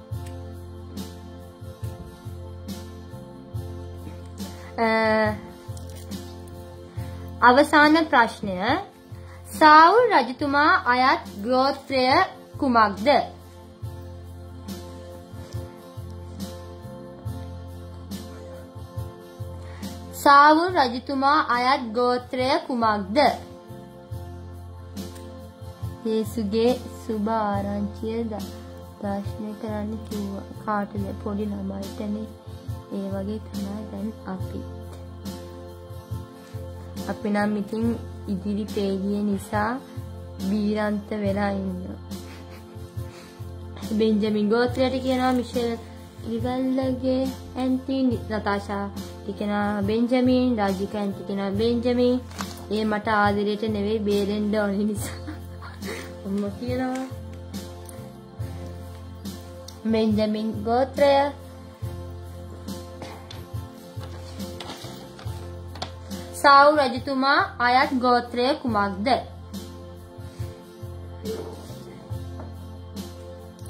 අවසාන ප්‍රශ්නය සාවුල් රජතුමා අයත් ගෝත්‍රය කුමක්ද? සාවුල් රජතුමා අයත් ගෝත්‍රය කුමක්ද? යේසුගේ සුබ ආරංචිය දාර්ශනය කරන්න කිව්වා. කාටද? පොඩි ළමයිටනේ. ඒ වගේ තමයි දැන් අපි නම් ඉතින් ඉදිරි පේජිය නිසා බීරන්ත වෙලා ඉන්නවා. බෙන්ජමින් ගෝත්‍රයට කියනවා මිෂෙල් ඉවල්ලගේ ඇන්ටි නතාෂා කියනවා බෙන්ජමින්. රාජිකා ඇන්ටි කියනවා බෙන්ජමින්. ඒ මට ආදරයට නෙවෙයි බේරෙන්න ඕන නිසා අම්මා කියනවා. බෙන්ජමින් ගෝත්‍රය සාවුල් රජතුමා අයත් ගෝත්‍රය කුමක්ද?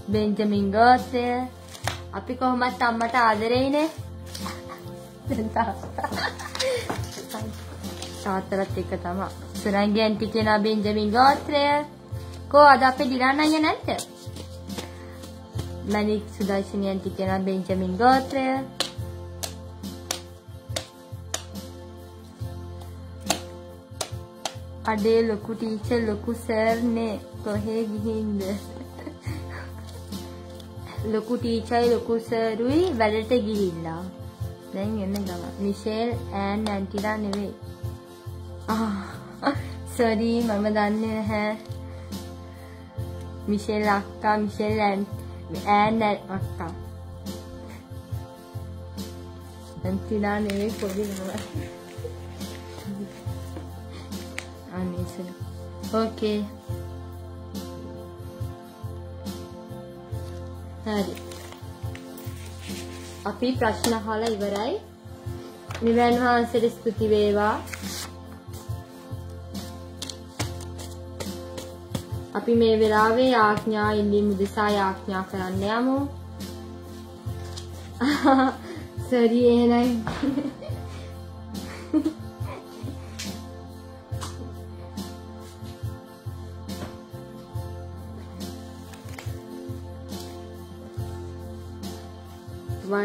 බෙන්ජමින් ගෝත්‍රය. අපි කොහොමත් අම්මට ආදරෙයිනේ. තාත්තලත් එක තමයි. සුරංගි ඇන්ටි කියනවා බෙන්ජමින් ගෝත්‍රය. කෝ අද අපේ දිරාන්න අයියා නැද්ද? මැනික් සුදර්ශනී ඇන්ටි කියනවා බෙන්ජමින් ගෝත්‍රය. අඩේ ලොකු ටීචර් ලොකු සර් නේ කොහේ ගිහින්ද? ලොකු ටීචර්යි ලොකු සරුයි වැඩට ගිහිල්ලා. දැන් එන්න ගම. මිෂෙල් ඈන් ඇන්ටිලා නෙවෙයි. සෝරි මම දන්නේ නැහැ. මිෂෙල් අක්කා මිෂෙල් ඈන් අක්කා. ඇන්ටිලා නෙවෙයි පොඩි නම. Okay. හරි. අපි ප්‍රශ්න අහලා ඉවරයි. නිවන් වහන්සේට ස්තුති වේවා. අපි මේ වෙලාවේ ආඥා ඉල්ලීම උදෙසා ආඥා කරන්න යමු. සරි එහෙනම්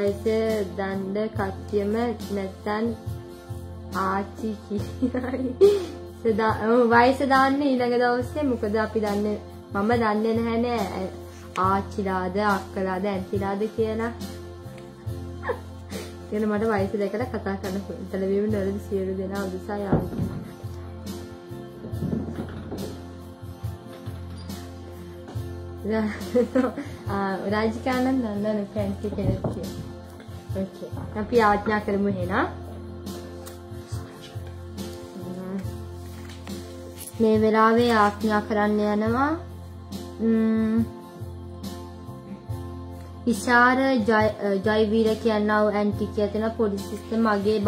වයස දන්ද කට්ටියම නැත්තම් ආච්චි කියයි. වයස දාන්න ඊළඟ දවසේ මොකද අපි දන්නේ මම දන්නේ නැහැ නේ ආච්චිලාද අක්කලාද ඇන්ටිලාද කියලා. එන මට වයස දැකලා කතා කරන්න පුළුවන්. ටෙලිවිෂන් වලදී සියලු දෙනා උදෙසා යාළුවෝ. රාජිකානන් නන්දන ෆැන්සි කෙනෙක් කියලා. ඕකේ. අපි ආඥා කරමු එහෙනම්. මේ වෙලාවේ ආඥා කරන්න යනවා. ඉෂාර ජයවීර කියනවා ඇන්ටි කියන පොඩි සිස්ටර් මගේ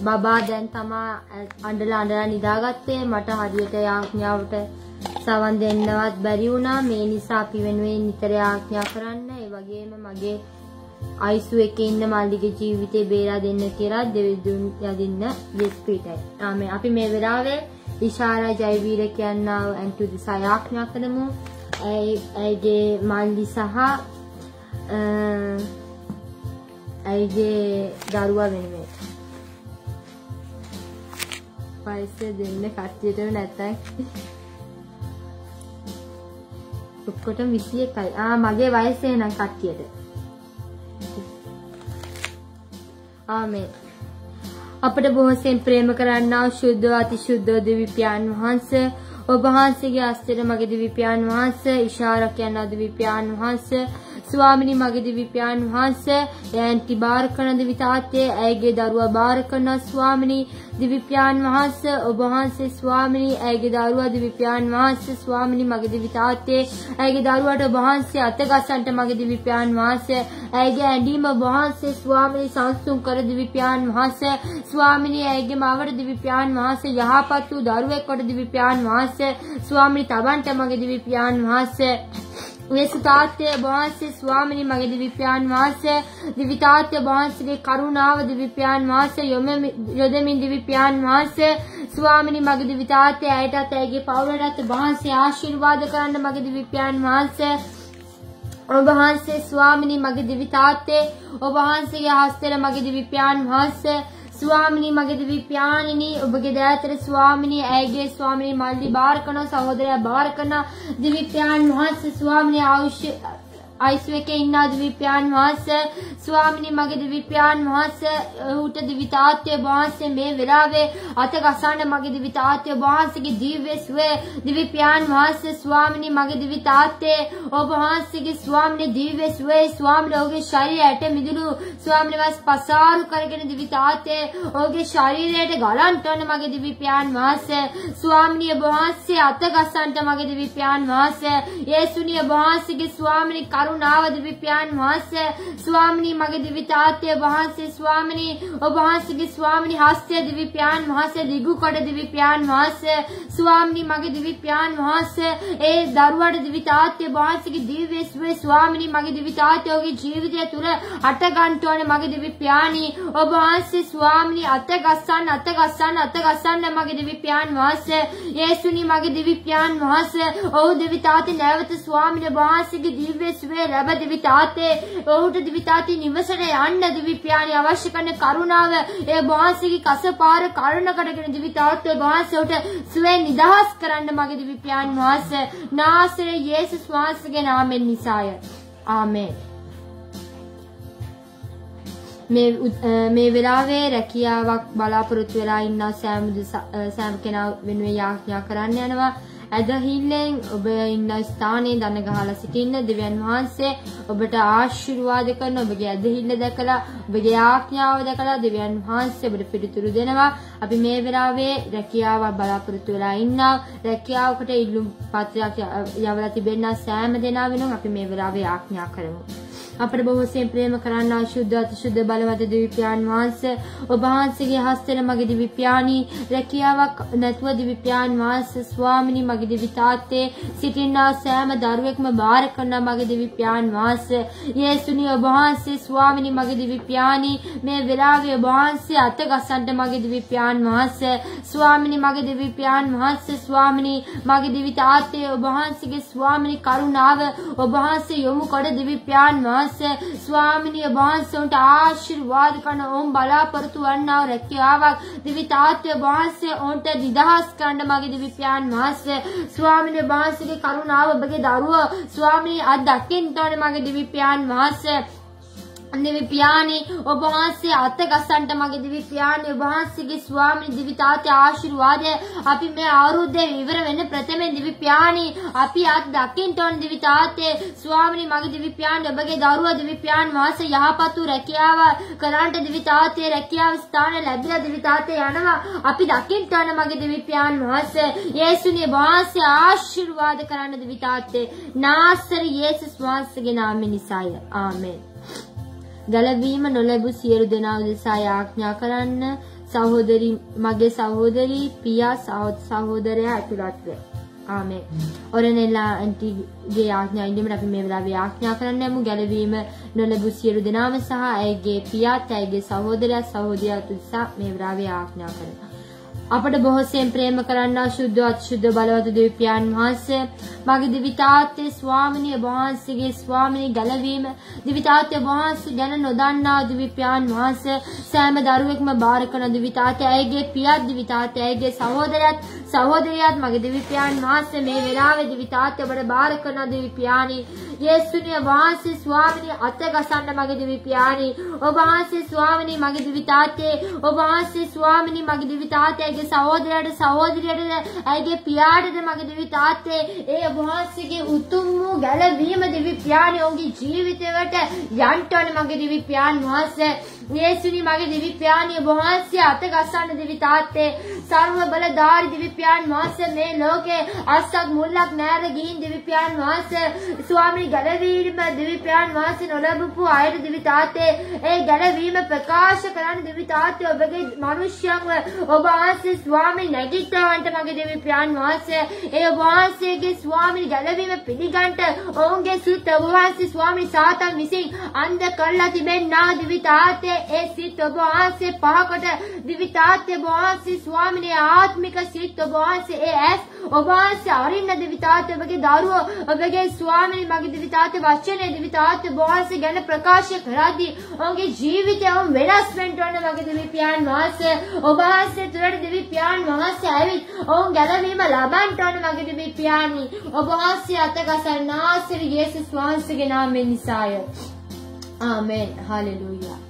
බබා දැන් තමා අඬලා නිදාගත්තේ. මට හරියට ආඥාවට සවන් දෙන්නවත් බැරි වුණා. මේ නිසා අපි වෙනුවෙන් නිතර ආඥා කරන්න. ඒ වගේම මගේ අයිසු එකේ ඉන්න මල්ලිගේ ජීවිතේ බේරා දෙන්න කියලා දෙවිදුන් යදින්න යෙස්පීටයි. ආමේ අපි මේ වෙලාවේ ඉෂාරා ජයවීර කියනවා ඇන්ටි දිසා ආඥා කරමු. ඇයිගේ මල්ලි සහ ඇයිගේ දරුවා වෙනුවෙන් වයස දෙන්න කට්ටියටම නැත්තම් ඔක්කොටම 21යි. මගේ වයස එනං කට්ටියට. ආමේ. අපට බොහෝසෙන් ප්‍රේම කරන්නා ශුද්ධ අතිශුද්ධ දෙවි පියාණන් වහන්සේ ඔබ වහන්සේගේ අස්තර මගේ දෙවි පියාණන් වහන්සේ ඉෂාරා කියන දෙවි පියාණන් වහන්සේ ස්වාමිනී මගේ දෙවි පියාණන් වහන්සේ ඇන්ටි බාර කරන දෙවි තාත්තේ ඇයගේ දරුවා බාර කරන ස්වාමිනී දෙවි පියාණන් වහන්සේ ඔබ වහන්සේ ස්වාමිනී ඇයගේ දරුවා දෙවි පියාණන් වහන්සේ ස්වාමිනී මගේ දෙවි තාත්තේ ඇයගේ දරුවාට ඔබ වහන්සේ අතගසන්ට මගේ දෙවි පියාණන් වහන්සේ ඇයගේ ඇඳීම ඔබ වහන්සේ ස්වාමිනී සංසුන් කර දෙවි පියාණන් වහන්සේ ස්වාමිනී ඇයගේ මවට දෙවි පියාණන් වහන්සේ යහපත් වූ දරුවෙක් කොට දෙවි පියාණන් වහන්සේ ස්වාමිනී තවන්ට මගේ දෙවි පියාණන් වහන්සේ යේසු තාත්තේ වහන්සේ ස්වාමිනී මගේ දෙවි පියාණන් වහන්සේ දෙවි තාත්තේ වහන්සේගේ කරුණාව දෙවි පියාණන් වහන්සේ යොදමින් දෙවි පියාණන් වහන්සේ ස්වාමිනී මගේ දෙවි තාත්තේ ඇයටත් ඇයගේ පවුලටත් වහන්සේ ආශිර්වාද කරන්න මගේ දෙවි පියාණන් වහන්සේ ඔබ වහන්සේ ස්වාමිනී මගේ දෙවි තාත්තේ ඔබ වහන්සේගේ හස්තේ මගේ දෙවි පියාණන් වහන්සේ ස්වාමිනී මගේ දෙවි පියාණනි ඔබගේ දයාතර ස්වාමිනී ඇයගේ ස්වාමිනී මල්ලි බාර කරන සහෝදරයා බාර කරන දෙවි පියාණන් වහන්සේ ස්වාමිනී आईसू के इन्ना दिव्यान वहां से स्वामिनी मगे दिव्यान वहां से ऊट दिवितात्य वहां से मैं विरावे अतक असान मगे दिवितात्य वहां से की दिव्य स्वे दिव्यान वहां से स्वामिनी मगे दिवितात्य और वहां से की स्वामिनी दिव्य स्वे स्वामिनी होगे शरीर ऐटे मिदुलु स्वामिनी वास पसार करके दिवितात्य होगे शरीर ऐटे गलांटन मगे दिव्यान वहां से स्वामिनी वहां से अतक असान मगे दिव्यान वहां से येसुनी वहां से की स्वामिनी करुणाव दिव्यान वहां से स्वामिनी मगे दिवितात्य वहां से स्वामिनी और वहां से की स्वामिनी हास्य दिव्यान वहां से दिगु कड़ दिव्यान वहां से स्वामिनी मगे दिव्यान वहां से ए दरवाड़ दिवितात्य वहां से की दिव्य स्वे स्वामिनी मगे दिवितात्य होगी जीवित तुर अट गंटोने मगे दिव्यानी और वहां से स्वामिनी अतगसान मगे दिव्यान वहां से येसुनी मगे दिव्यान वहां से ओ दिवितात्य नैवत स्वामिनी वहां से की दिव्य स्वे रब दिवितात्य ओट दिवितात्य निवसने अन्न दिव्यानी अवश्य करने करुणाव ए वहां से की कसपार कारण करके दिवितात्य वहां से उठ स्वे निदास करන්න मगे दिव्यान वहां से नासरे येसुस වහන්සේගේ නාමයෙන් නිසාය ආමේන් මේ වෙලාවේ රැකියාවක් බලාපොරොත්තු වෙලා ඉන්න සෑම කෙනා වෙනුවෙන් යාඥා කරන්න යනවා ඇදහිල්ලෙන් ඔබ ඉන්න ස්ථානයේ දන ගහලා සිටින්න දෙවියන් වහන්සේ ඔබට ආශිර්වාද කරන ඔබගේ ඇදහිල්ල දැකලා ඔබගේ ආඥාව දැකලා දෙවියන් වහන්සේ ඔබට පිළිතුරු දෙනවා අපි මේ වෙලාවේ රැකියාවක් බලාපොරොත්තු වෙලා ඉන්නා රැකියාවකට ඉල්ලුම් පත්‍රයක් යවලා තිබෙන සෑම දෙනා වෙනුවෙන් අපි මේ වෙලාවේ ආඥා කරමු අපට බොහෝසෙන් ප්‍රේම කරන්නා ශුද්ධ අතිශුද්ධ බලවත් දිව්‍යපියාණන් වහන්සේ ඔබ වහන්සේගේ හස්තෙන මගේ දිව්‍යපියාණි රැකියාවක් නැතුව දිව්‍යපියාණන් වහන්සේ ස්වාමිනී මගේ දිව්‍යතාත්තේ සිටිනා සෑම දරුවෙක්ම බාර කරන මගේ දිව්‍යපියාණන් වහන්සේ යේසුනි ඔබ වහන්සේ ස්වාමිනී මගේ දිව්‍යපියාණි මේ වෙලාවේ ඔබ වහන්සේ අත ගසන්ට මගේ දිව්‍යපියාණන් වහන්සේ ස්වාමිනී මගේ දිව්‍යපියාණන් වහන්සේ ස්වාමිනී මගේ දිව්‍යතාත්තේ ඔබ වහන්සේගේ ස්වාමිනී කරුණාව ඔබ වහන්සේ යොමු කර දිව්‍යපියාණන් වහන්සේ වහන්සේ ස්වාමිනිය වහන්සේ උන්ට ආශිර්වාද කරන ඕම් බලාපොරොත්තු වන්නා රැකියාවක් දිවි තාත්තේ වහන්සේ උන්ට නිදහස් කරන්න මගේ දිවි පියාණන් වහන්සේ ස්වාමිනිය වහන්සේගේ කරුණාව ඔබගේ දරුවෝ ස්වාමිනිය අත් දකින්න ඕනේ මගේ දිවි පියාණන් වහන්සේ दिव्य प्यानी ओ वहाँसे आते गसंट मगे दिव्य प्यानी वहाँसे के स्वामी दिव्य ताते आशीर्वाद है अपि मैं आरुद्य विवर वेने प्रथमे दिव्य प्यानी अपि आत दकिन टोन दिव्य ताते स्वामी मगे दिव्य प्यान बगे दारुवा दिव्य प्यान वहाँ से यहाँ पातु रखियावा करांट दिव्य ताते रखियाव स्थान लැබිලා दिव्य ताते යනවා अपि दकिन टोन मगे दिव्य प्यान वहाँ से येसुनी वहाँ से आशीर्वाद कराने दिव्य ताते नासर येसुस वහන්සේගේ නාමයෙන් නිසාය ආමෙන් ගලවීම නොලැබු සියලු දෙනා උදෙසා යාඥා කරන්න සහෝදරි මගේ සහෝදරි පියා සහෝදරයා ඇතුළත් වේ ආමෙන් ඔරනෙලා ඇන්ටිගේ යාඥා ඉදීමට අපි මේ වෙලාවේ යාඥා කරන්න යමු ගලවීම නොලැබු සියලු දෙනාම සහ ඇයගේ පියාත් ඇයගේ සහෝදරයා සහෝදරියා උදෙසා මේ වෙලාවේ යාඥා කරනවා අපට බොහෝසෙන් ප්‍රේම කරන්නා ශුද්ධ අතිශුද්ධ බලවත් දෙවි පියාණන් වහන්සේ මගේ දිවි තාත්තේ ස්වාමිනිය වහන්සේගේ ස්වාමිනී ගලවීම දිවි තාත්තේ වහන්සේ ගැන නොදන්නා දිවි පියාණන් වහන්සේ සෑම දරුවෙක්ම බාර කරන දිවි තාත්තේ ඇයගේ පියාත් දිවි තාත්තේ ඇයගේ සහෝදරියත් මගේ දිවි පියාණන් වහන්සේ මේ වෙලාවේ දිවි තාත්තේ ඔබට බාර කරන දිවි පියාණි යේසුනිය වහන්සේ ස්වාමිනී අත ගසන්න මගේ දිවි පියාණි ඔබ වහන්සේ ස්වාමිනී මගේ දිවි තාත්තේ ඔබ වහන්සේ ස්වාමිනී මගේ දිවි තාත්තේ සහෝදරයාට සහෝදරියට ඇයගේ පියාටද මගේ දිවි තාත්තේ ඒ වහන්සේගේ උතුම් වූ ගැලවීම දිවි පියාණන් ඔවුන්ගේ ජීවිතයට යන්ට ඕනේ මගේ දිවි පියාණන් වහන්සේ යේසුනි මගේ දිවි පියාණන් වහන්සේ අත ගසන්න දිවි තාත්තේ සර්ව බලධාරී දිවි පියාණන් වහන්සේ මේ ලෝකේ අස්සක් මුල්ලක් නැර ගිහින් දිවි පියාණන් වහන්සේ ස්වාමී ගැලවීම දිවි පියාණන් වහන්සේ නොලබපු අයට දිවි තාත්තේ ඒ ගැලවීම ප්‍රකාශ කරන්න දිවි තාත්තේ ඔබගේ මිනිස්යන්ව ඔබ स्वामी නැගිටවන්ට මගේ දෙවි පියාණන් වහන්සේ ඒ වහන්සේගේ ස්වාමී ගැලවීම පිළිගන්ට ඔවුන්ගේ සිත වහන්සේ ස්වාමී සාතන් විසින් අන්ධ කරලා තිබෙනා දිවි තාත්තේ ඒ සිත වහන්සේ පහකට දිවි තාත්තේ වහන්සේ ස්වාමීගේ ආත්මික සිත වහන්සේ ඒ ඇස් වහන්සේ අරින්න දිවි තාත්තේ ඔබගේ දරුවෝ ඔබගේ ස්වාමී මගේ දිවි තාත්තේ වචනේ දිවි තාත්තේ වහන්සේ ගැන ප්‍රකාශ කරද්දී ඔවුන්ගේ ජීවිතය වෙනස් වෙන්න ඕන මගේ දිවි පියාණන් වහන්සේ ඔබ වහන්සේ दिव्य प्यान वहाँ से आवित ओम गलवी में लाभान टोन मगे दिव्य प्यानी और वहाँ से आता का सरना सिर यीशु वහන්සේ के नाम में निसाय आमेन हालेलुया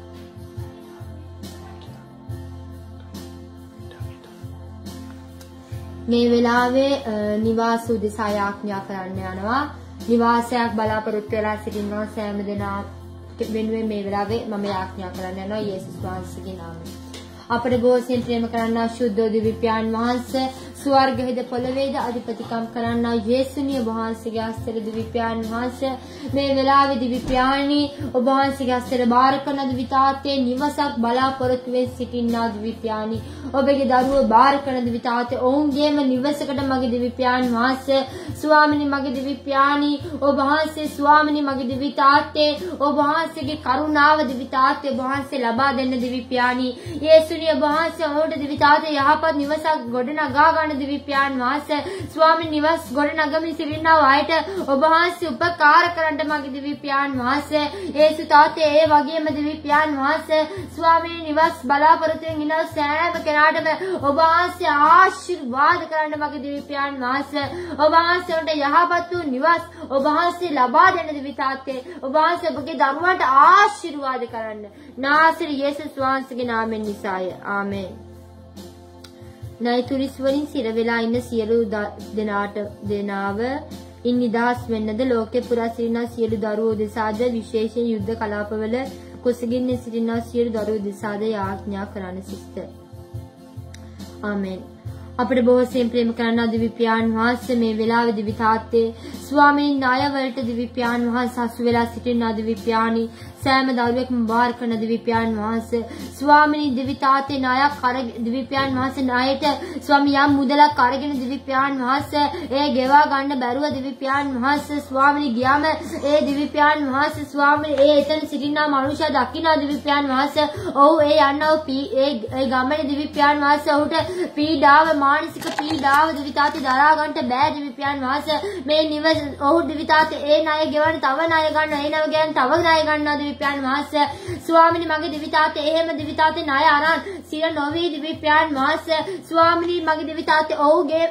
මේ වෙලාවේ නිවාස උදෙසා යාඥා කරන්න යනවා නිවාසයක් බලාපොරොත්තු වෙලා සිටිනවා සෑම දෙනා වෙනුවෙන් මේ වෙලාවේ මම යාඥා කරන්න යනවා යේසුස් වහන්සේගේ නාමයෙන් අපේ බොහෝසෙන් ප්‍රේම කරන්නා ශුද්ධ දිව්‍ය පියාණන් වහන්සේ ස්වර්ගයේද පොළවේද අධිපතිකම් කරන්නා යේසුනිය වහන්සේගේ හස්තේ දිව්‍ය පියාණන් වහන්සේ මේ වෙලාවේ දිව්‍ය පියාණනි ඔබ වහන්සේගේ හස්තේ බාර කරන දිව්‍ය තාත්තේ නිවසක් බලාපොරොත්තු වෙ සිටින්නා දිව්‍ය පියාණනි ඔබගේ දරුවෝ බාර කරන දිව්‍ය තාත්තේ ඔවුන්ගේම නිවසකට මගේ දිව්‍ය පියාණන් වහන්සේ ස්වාමිනී මගේ දිව්‍ය පියාණනි ඔබ වහන්සේ ස්වාමිනී මගේ දිව්‍ය තාත්තේ ඔබ වහන්සේගේ කරුණාව දිව්‍ය තාත්තේ වහන්සේ ලබා දෙන්න දිව්‍ය පියාණනි යේසුනිය වහන්සේ ඔහුට දිව්‍ය තාත්තේ යහපත් නිවසක් ගොඩනගා ගන්න දිව්‍ය පියාණන් වහන්සේ ස්වාමී නිවස් ගොඩනගමින් සිටිනා අයට ඔබ වහන්සේ උපකාර කරන්න මගේ දිව්‍ය පියාණන් වහන්සේ යේසු තාත්තේ ඒ වගේම දිව්‍ය පියාණන් වහන්සේ ස්වාමී නිවස් බලාපොරොත්තුෙන් ඉන්න සෑම කෙනාටම ඔබ වහන්සේ ආශිර්වාද කරන්න මගේ දිව්‍ය පියාණන් වහන්සේ ඔබ වහන්සේට යහපත් වූ නිවස් ඔබ වහන්සේ ලබා දෙන්න දිව්‍ය තාත්තේ ඔබ වහන්සේ ඔබගේ දරුවන්ට ආශිර්වාද කරන්න නාසර් යේසුස් වහන්සේගේ නාමයෙන් නිසාය ආමෙන් නයිතුරිස් වලින් සිර වෙලා ඉන්න සියලු දෙනාව ඉන් නිදහස් වෙන්නද ලෝකේ පුරා සිටින සියලු දරුවෝ දෙසාද විශේෂයෙන් යුද්ධ කලාපවල කුසගින්න සිටින සියලු දරුවෝ දෙසාද යාඥා කරන්න සිස්ටර් ආමෙන් අපේ බොහෝසෙන් ප්‍රේම කරන දිව්‍ය පියාණන් වහන්සේ මේ වෙලාවේ දිවි තාත්තේ ස්වාමීන් නාය වලට දිව්‍ය පියාණන් වහන්සේ හසු වෙලා සිටින දිව්‍ය පියාණි සෑම දරුවෙක්ම බාර කරන දිව්‍ය පියාණන් වහන්සේ ස්වාමිනී දිවි තාත්තේ ණයක් අරගෙන දිවි පියාණන් වහන්සේ ණයට ස්වාමී යම් මුදලක් අරගෙන දිවි පියාණන් වහන්සේ ඒ ගෙවා ගන්න බැරුව දිවි පියාණන් වහන්සේ ස්වාමිනී ගියාම ඒ දිවි පියාණන් වහන්සේ ස්වාමිනී ඒ එතන සිටිනා මනුෂ්‍ය දකින්න දිවි පියාණන් වහන්සේ ඔව් ඒ යන්නව ඒ ගමනේ දිවි පියාණන් වහන්සේ ඔහුට පීඩාව මානසික පීඩාව දිවි තාත්තේ දරා ගන්නට බෑ දිවි පියාණන් වහන්සේ මේ නිවස ඔහු දිවි තාත්තේ ඒ ණය ගෙවන්න තව ණය ගන්න ඒ ණය ගෙවන්න තව ණය ගන්නවා දිවි පියාණන් වහන්සේ ස්වාමිනී මගේ දිවි තාත්තේ එහෙම දිවි තාත්තේ ණය අරන් සිර නොවේ දිවි පියාණන් වහන්සේ ස්වාමිනී මගේ දිවි තාත්තේ ඔහුගේ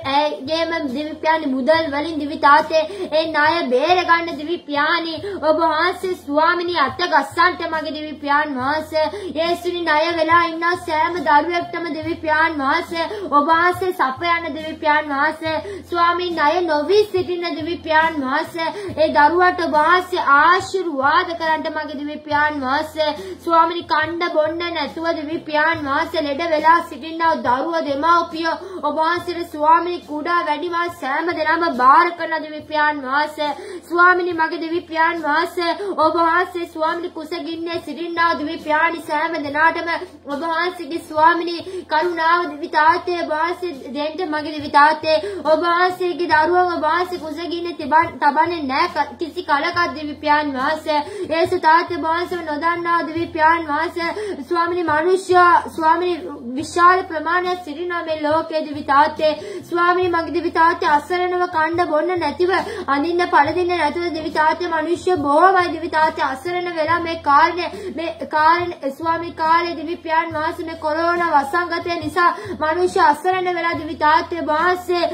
ගේම දිවි පියාණන් මුදල් වලින් දිවි තාත්තේ ඒ ණය බේර ගන්න දිවි පියාණන් ඔබ වහන්සේ ස්වාමිනී අත ගස්සන්ට මගේ දිවි පියාණන් වහන්සේ යේසුනි ණය වෙලා ඉන්න සෑම දරුවෙක්ටම දිවි පියාණන් වහන්සේ ඔබ වහන්සේ සපයන දිවි පියාණන් වහන්සේ ස්වාමී ණය නොවි සිටින දිවි පියාණන් වහන්සේ ඒ දරුවට ඔබ වහන්සේ ආශිර්වාද කරන්න මගේ දිවි පියාණන් වහන්සේ ස්වාමී කණ්ඩ බොන්න නැතුව දිවි පියාණන් වහන්සේ ලෙඩ වෙලා සිටිනා දරුවෝ දෙමව්පියෝ ඔබ වහන්සේට ස්වාමී කුඩා වැඩිමහල් සෑම දෙනාම බාර කරන දිවි පියාණන් වහන්සේ ස්වාමී මගේ දිවි පියාණන් වහන්සේ ඔබ වහන්සේ ස්වාමී කුසගින්නේ සිටිනා දිවි පියාණන් සෑම දෙනාටම ඔබ වහන්සේගේ ස්වාමී කරුණාව දිවි තාත්තේ ඔබ වහන්සේ දෙන්න මගේ දිවි තාත්තේ ඔබ වහන්සේගේ දරුවෝ ඔබ වහන්සේ කුසගින්නේ තබන්නේ නැහැ කිසි කලක දිවි පියාණන් වහන්සේ ඒසු තාත්තේ ඔබ වහන්සේ නොදන්නා දිවි පියාණන් වහන්සේ ස්වාමී මනුෂ්‍ය ස්වාමී විශාල ප්‍රමාණයක් සිටිනා මේ ලෝකයේ දිවි තාත්තේ ස්වාමී මගේ දිවි තාත්තේ අසරණව කණ්ඩ බොන්න නැතිව අඳින්න පළදින්න නැතුව දිවි තාත්තේ මනුෂ්‍ය බොහෝමයි දිවි තාත්තේ අසරණ වෙලා මේ කාරණේ ස්වාමී කාලේ දිවි පියාණන් වහන්සේ මේ කොරෝනා වසංගතය නිසා මනුෂ්‍ය අසරණ වෙලා දිවි තාත්තේ වහන්සේ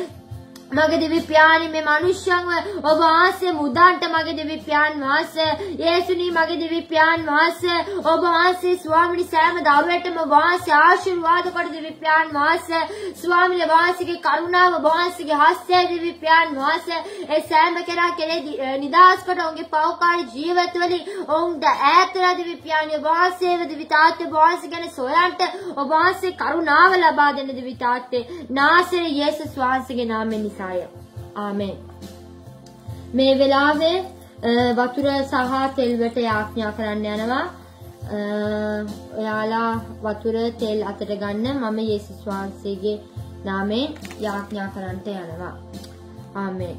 මගේ දිවි පියාණන් මේ මනුෂ්‍යයන්ව ඔබ වහන්සේ මුදාන්ට මගේ දිවි පියාණන් වහන්සේ යේසුනි මගේ දිවි පියාණන් වහන්සේ ඔබ වහන්සේ ස්වාමී සෑම දරුවෙක්ටම වහන්සේ ආශිර්වාද කොට දිවි පියාණන් වහන්සේ ස්වාමී වහන්සේගේ කරුණාව වහන්සේගේ හස්තය දිවි පියාණන් වහන්සේ ඒ සෑම කෙනා කෙරේ නිදාස් කොට ඔවුන්ගේ පෞකාරී ජීවිත වලින් ඔවුන් ඈතලා දිවි පියාණන් වහන්සේව දිවි තාත්තේ වහන්සේ ගැන සොයන්ට ඔබ වහන්සේ කරුණාව ලබා දෙන්න දිවි තාත්තේ නාසරේ යේසුස් වහන්සේගේ නාමයෙන් ආමෙන්. මේ වෙලාවේ වතුර සහ තෙල් වලට යාඥා කරන්න යනවා. ඔයාලා වතුර තෙල් අතට ගන්න මම යේසුස් වහන්සේගේ නාමයෙන් යාඥා කරන්නට යනවා. ආමෙන්.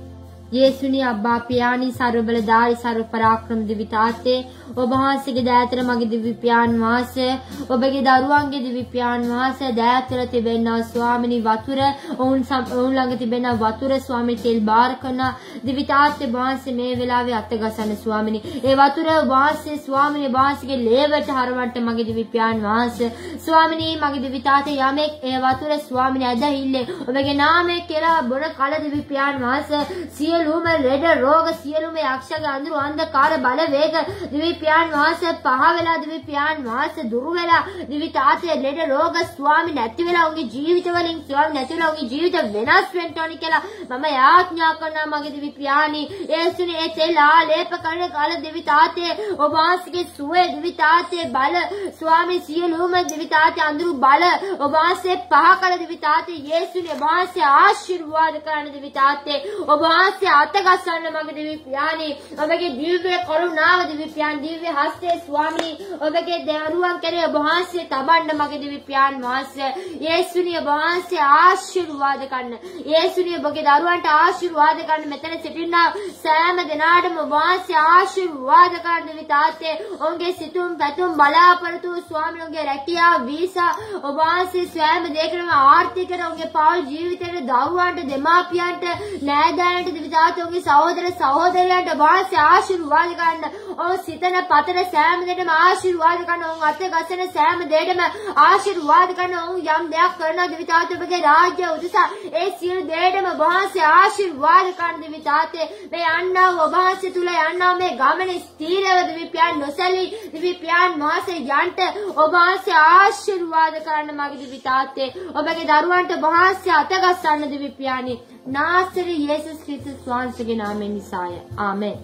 යේසුනි අබ්බා පියාණන් ਸਰව බලධාරී ਸਰව පරාක්‍රම දිවි තාත්තේ ඔබ වහන්සේගේ දයාතර මගේ දිවි පියාණන් වහන්සේ ඔබගේ දරුවන්ගේ දිවි පියාණන් වහන්සේ දයාතර තිබෙනා ස්වාමිනී වතුර ඔවුන් ළඟ තිබෙනා වතුර ස්වාමී තෙල් බාර කරන දිවි තාත්තේ වහන්සේ මේ වෙලාවේ අතගසන ස්වාමිනී ඒ වතුර වහන්සේ ස්වාමිනී වහන්සේගේ ලේවට හරවන්න මගේ දිවි පියාණන් වහන්සේ ස්වාමිනී මගේ දිවි තාත්තේ යමෙක් ඒ වතුර ස්වාමිනී ඇදහිල්ලේ ඔබගේ නාමයේ කියලා බොන කල දිවි පියාණන් වහන්සේ සියලුම ලෙඩ රෝග සියලුම යක්ෂගේ අඳුරු අන්ධකාර බලවේග දිවි පියාණන් වහන්සේ පහ වෙලා දිවි පියාණන් වහන්සේ දුරු වෙලා දිවි තාත්තේ ලෙඩ රෝග ස්වාමී නැති වෙලා උන්ගේ ජීවිත වලින් ස්වාමී නැති වෙලා උන්ගේ ජීවිත වෙනස් වෙන්න ඕනි කියලා මම යාඥා කරනවා මගේ දිවි පියාණන් යේසුනේ ඒ තෙල් ආලේප කරන කාල දිවි තාත්තේ ඔබ වහන්සේගේ සුවේ දිවි තාත්තේ බල ස්වාමී සියලුම දිවි තාත්තේ අඳුරු බල ඔබ වහන්සේ පහ කළ දිවි තාත්තේ යේසුනේ ඔබ වහන්සේ ආශිර්වාද කරන දිවි තාත්තේ ඔබ වහන්සේ අතගස්සන්න මගේ දිවි පියාණන් ඔබගේ දිව්‍ය කරුණාව දිවි පියාණන් දිව්‍ය හස්තේ ස්වාමී ඔබගේ දරුවන් කෙරේ ඔබ වහන්සේ තබන්න මගේ දිවි පියාණන් වහන්සේ යේසුනි ඔබ වහන්සේ ආශිර්වාද කරන්න යේසුනි ඔබගේ දරුවන්ට ආශිර්වාද කරන්න මෙතන සිටින සෑම දෙනාටම ඔබ වහන්සේ ආශිර්වාද කරන්න දිවි තාත්තේ ඔවුන්ගේ සිතුම් පැතුම් බලාපොරොත්තු ස්වාමී ඔවුන්ගේ රැකියාව වීසා ඔබ වහන්සේ සෑම දෙයකටම ආර්ථිකව ඔවුන්ගේ පෞල් ජීවිතේ දරුවන්ට දෙමාපියන්ට නෑදෑයන්ට දිවි තාත්තේ සහෝදර සහෝදරයන්ට වහන්සේ ආශිර්වාද කරන්න ඔව් සිතන පතන සෑම දෙයකටම ආශිර්වාද කරන ඔවුන් අත ගසන සෑම දෙයකටම ආශිර්වාද කරන ඔවුන් යම් දෙයක් කරන දිවි තාත්තේ ඔබගේ රාජ්‍ය උදෙසා ඒ සියලු දෙයකටම වහන්සේ ආශිර්වාද කරන දිවි තාත්තේ මේ යන්නා ඔබ වහන්සේ තුල යන්නා මේ ගමනේ ස්ථීරව දිවි පියාණන් නොසැලී දිවි පියාණන් වහන්සේ යන්ට ඔබ වහන්සේ ආශිර්වාද කරන්න මගේ දිවි තාත්තේ ඔබගේ දරුවන්ට වහන්සේ අත ගසන්න දිවි පියාණන් නාසරේ යේසුස් ක්‍රිස්තුස් වහන්සේගේ නාමයෙන් නිසාය. ආමෙන්.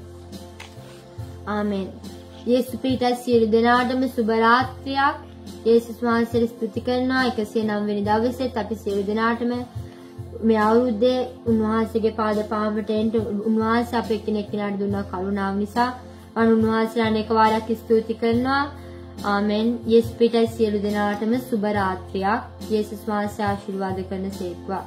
ආමෙන්. යේසුස් පිටස් සියලු දෙනාටම සුබ රාත්‍රියක්. යේසුස් වහන්සේට ස්තුති කරනවා 109 වෙනි දවසේත් අපි සියලු දෙනාටම මේ අවුරුද්දේ උන්වහන්සේගේ පාද පාමුලට එන්න උන්වහන්සේ අපේ එක්කෙනෙක් කෙනාට දුන්නා කරුණාව නිසා උන්වහන්සේලා අනේක වාරයක් ස්තුති කරනවා. ආමෙන්. යේසුස් පිටයි සියලු දෙනාටම සුබ රාත්‍රියක්. යේසුස් වහන්සේ ආශිර්වාද කරන සේක්වා.